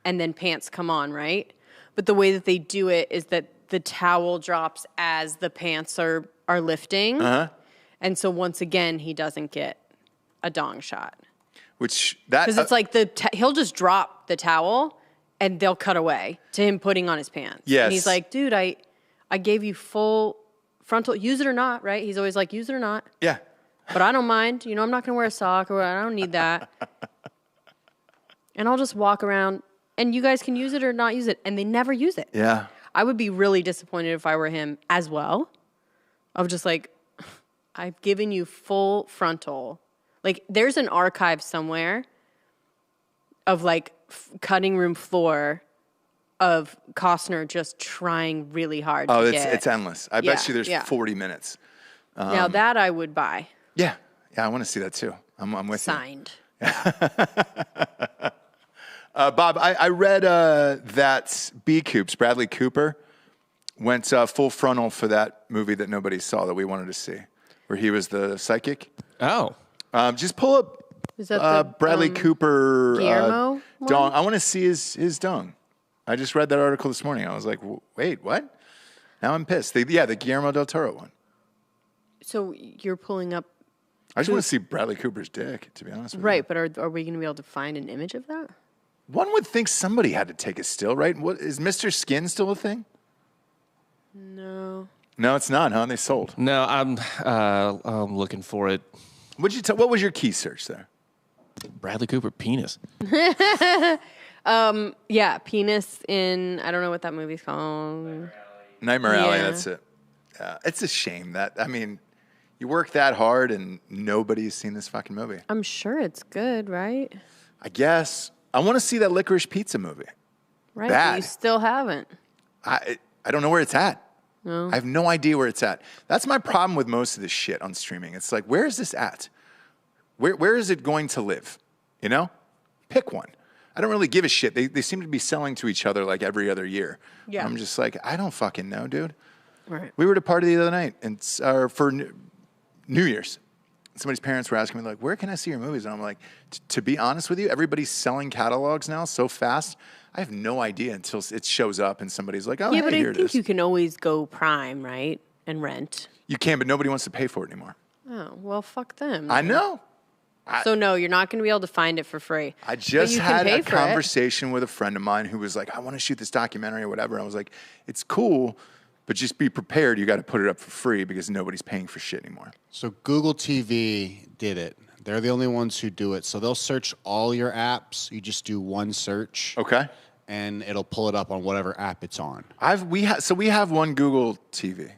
and then pants come on, right? But the way that they do it is that the towel drops as the pants are lifting, and so once again he doesn't get a dong shot. Which that Because it's like he'll just drop the towel and they'll cut away to him putting on his pants. Yes. And he's like, dude, I gave you full frontal, use it or not, right? He's always like, use it or not. yeah. But I don't mind. I'm not going to wear a sock or I don't need that. And I'll just walk around and you guys can use it or not use it. And they never use it. Yeah. I would be really disappointed if I were him as well. Of just like, I've given you full frontal. Like, there's an archive somewhere of like cutting room floor of Costner just trying really hard to get. It's endless. I bet you there's 40 minutes. Now that I would buy. Yeah. Yeah, I want to see that too. I'm with Signed. Bob, I read that B. Coops, Bradley Cooper, went full frontal for that movie that nobody saw that we wanted to see, where he was the psychic. Oh. Just pull up Is that the Bradley Cooper Guillermo one? dong. I want to see his dong. I just read that article this morning. I was like, wait, what? Now I'm pissed. The Guillermo del Toro one. So you're pulling up. I just want to see Bradley Cooper's dick, to be honest with you. Right, but are we going to be able to find an image of that? One would think somebody had to take a still, right? What is Mr. Skin still a thing? No. No, it's not, huh? They sold. No, I'm looking for it. What was your key search there? Bradley Cooper penis. Yeah, penis in, I don't know what that movie's called. Nightmare Alley, Yeah. that's it. It's a shame that, I mean, you work that hard and nobody's seen this fucking movie. I'm sure it's good, right? I guess. I want to see that Licorice Pizza movie. Right, Bad. but you still haven't. I don't know where it's at. I have no idea where it's at. That's my problem with most of this shit on streaming. It's like, where is this at? Where is it going to live? You know? Pick one. I don't really give a shit. They seem to be selling to each other like every other year. Yeah. I'm just like, I don't fucking know, dude. Right. We were at a party the other night and for New Year's. Somebody's parents were asking me, like, where can I see your movies? And I'm like, to be honest with you, everybody's selling catalogs now so fast. I have no idea until it shows up and somebody's like, oh, Yeah, hey, but I here it think is. you can always go Prime, right? And rent. You can, but nobody wants to pay for it anymore. Oh, well, fuck them. I know. So, no, you're not going to be able to find it for free. I But just you can had pay a for it. conversation with a friend of mine who was like, I want to shoot this documentary or whatever. I was like, it's cool, but just be prepared. You got to put it up for free because nobody's paying for shit anymore. So Google TV did it. They're the only ones who do it. So they'll search all your apps. You just do one search. Okay. And it'll pull it up on whatever app it's on. We have one Google TV.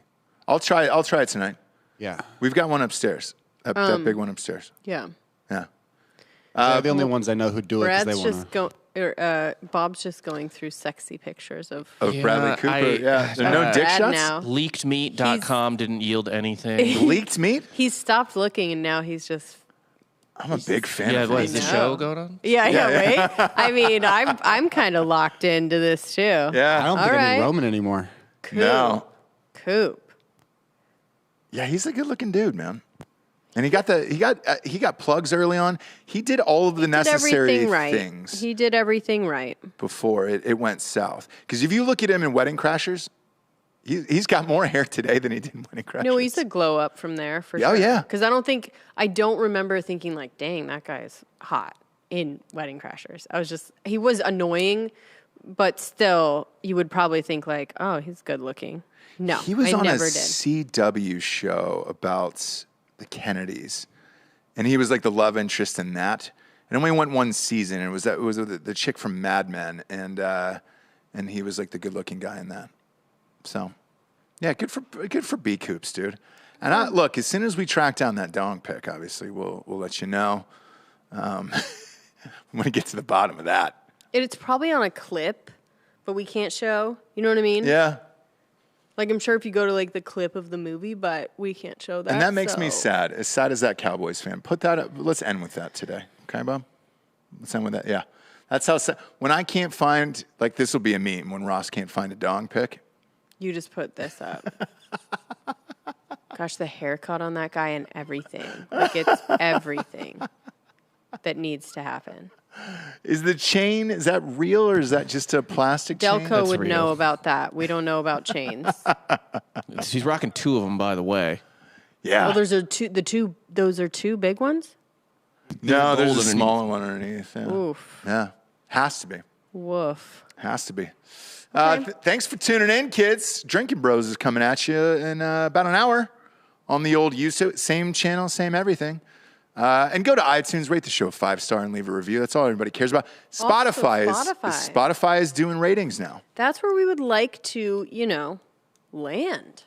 I'll try it tonight. Yeah. We've got one upstairs. That big one upstairs. Yeah. Yeah. They're the only ones I know who do it because they Brad's want just to. Bob's just going through sexy pictures of. Of Bradley Cooper. There are no dick Brad shots? now. Leakedmeat.com didn't yield anything. Leaked meat? He's stopped looking, and now he's just. I'm a big fan Yeah, of what it. is the show going on? Yeah, right? I mean, I'm kind of locked into this, too. I Yeah. don't think I right. need Roman anymore. No. Coop. Yeah, he's a good looking dude, man. And he got plugs early on. He did all of the necessary Everything right. things He did everything right. before it went south. Because if you look at him in Wedding Crashers, he's got more hair today than he did in Wedding Crashers. No, he's a glow up from there for Oh, sure. yeah. Because I don't remember thinking like, dang, that guy's hot in Wedding Crashers. He was annoying, but still, you would probably think like, oh, he's good looking. No, He was I on never a did. CW show about the Kennedys, and he was like the love interest in that. And only went one season, and it was the chick from Mad Men, and he was like the good looking guy in that. So, yeah, good for B Coops, dude. And look, as soon as we track down that dong pic, obviously we'll let you know. I'm gonna get to the bottom of that. It's probably on a clip, but we can't show. You know what I mean? Yeah. Like, I'm sure if you go to, like, the clip of the movie, but we can't show that. And that makes me so- sad. As sad as that Cowboys fan. Put that up. Let's end with that today. Okay, Bob? Let's end with that. Yeah. That's how sad. When I can't find, like, this will be a meme when Ross can't find a dong pic. You just put this up. Gosh, the haircut on that guy and everything. Like, it's everything that needs to happen. Is the chain, is that real or is that just a plastic chain? Delco would real. know about that. We don't know about chains. She's rocking two of them, by the way. Yeah. Well, those are two big ones? No, there's a gold smaller one underneath. Yeah. Oof. Yeah. Has to be. Woof. Has to be. Thanks for tuning in, kids. Drinking Bros is coming at you in about an hour on the old YouTube. Same channel, same everything. And go to iTunes, rate the show a 5-star, and leave a review. That's all everybody cares about. Spotify is doing ratings now. That's where we would like to, land.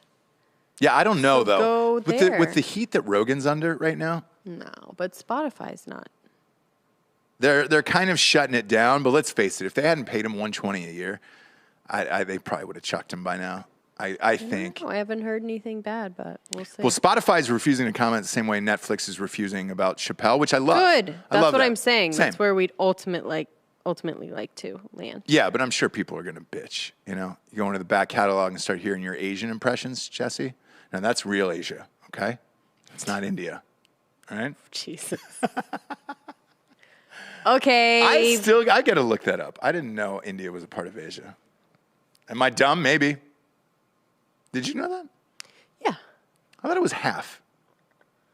Yeah, I don't know So though. go there. With the heat that Rogan's under right now, No, but Spotify's not. they're kind of shutting it down. But let's face it, if they hadn't paid him $120 a year, they probably would have chucked him by now. I think. I haven't heard anything bad, but we'll see. Well, Spotify's refusing to comment the same way Netflix is refusing about Chappelle, which I love. Good. I That's love what that. I'm saying. Same. That's where we'd ultimately like to land. Yeah, but I'm sure people are going to bitch. You go into the back catalog and start hearing your Asian impressions, Jesse. Now that's real Asia, okay? It's not India. All right? Jesus. Okay. I got to look that up. I didn't know India was a part of Asia. Am I dumb? Maybe. Did you know that? Yeah. I thought it was half.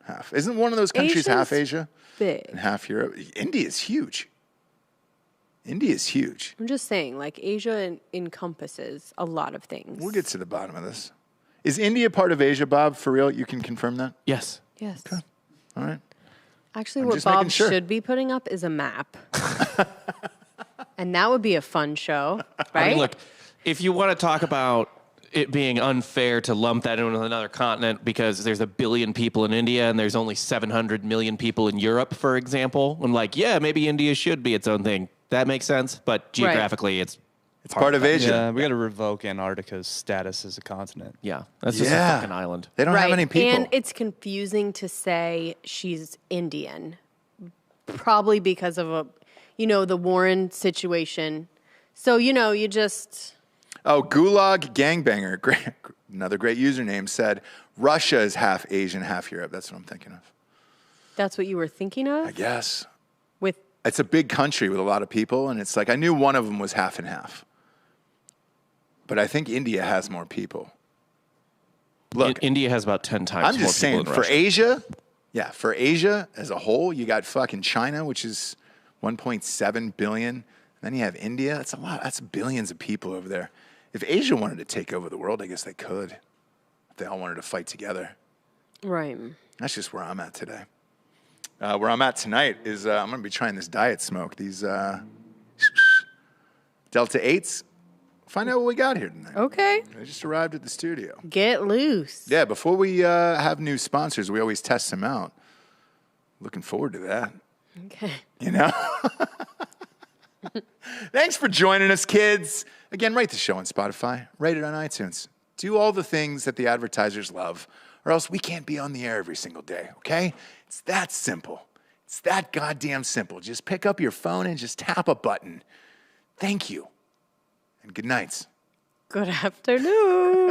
Half. Isn't one of those countries half Asia's Asia big. and half Europe? India is huge. India is huge. I'm just saying, like, Asia encompasses a lot of things. We'll get to the bottom of this. Is India part of Asia, Bob? For real? You can confirm that? Yes. Yes. All right. Actually, I'm what just making Bob sure. should be putting up is a map. And that would be a fun show, right? I mean, look, if you want to talk about it being unfair to lump that into another continent because there's 1 billion people in India and there's only 700 million people in Europe, for example, and maybe India should be its own thing. That makes sense, but geographically, it's part of Asia. Yeah, we got to revoke Antarctica's status as a continent. that's just a fucking island. They don't have any people. And it's confusing to say she's Indian, probably because of the Warren situation. So, you just... Oh, Gulag Gangbanger, another great username, said Russia is half Asian, half Europe. That's what I'm thinking of. That's what you were thinking of? I guess. With It's a big country with a lot of people, and it's like I knew one of them was half and half. But I think India has more people. Look, India has about 10 times I'm more just people saying, than for Russia. Asia as a whole, you got fucking China, which is 1.7 billion. Then you have India. That's a lot. That's billions of people over there. If Asia wanted to take over the world, I guess they could. If they all wanted to fight together. right. That's just where I'm at today. Where I'm at tonight is I'm going to be trying this diet smoke. These Delta 8s. Find out what we got here tonight. Okay. I just arrived at the studio. Get loose. Yeah, before we have new sponsors, we always test them out. Looking forward to that. Okay. Thanks for joining us, kids. Again, rate the show on Spotify. Rate it on iTunes. Do all the things that the advertisers love, or else we can't be on the air every single day, okay? It's that simple. It's that goddamn simple. Just pick up your phone and just tap a button. Thank you. And good nights. Good afternoon.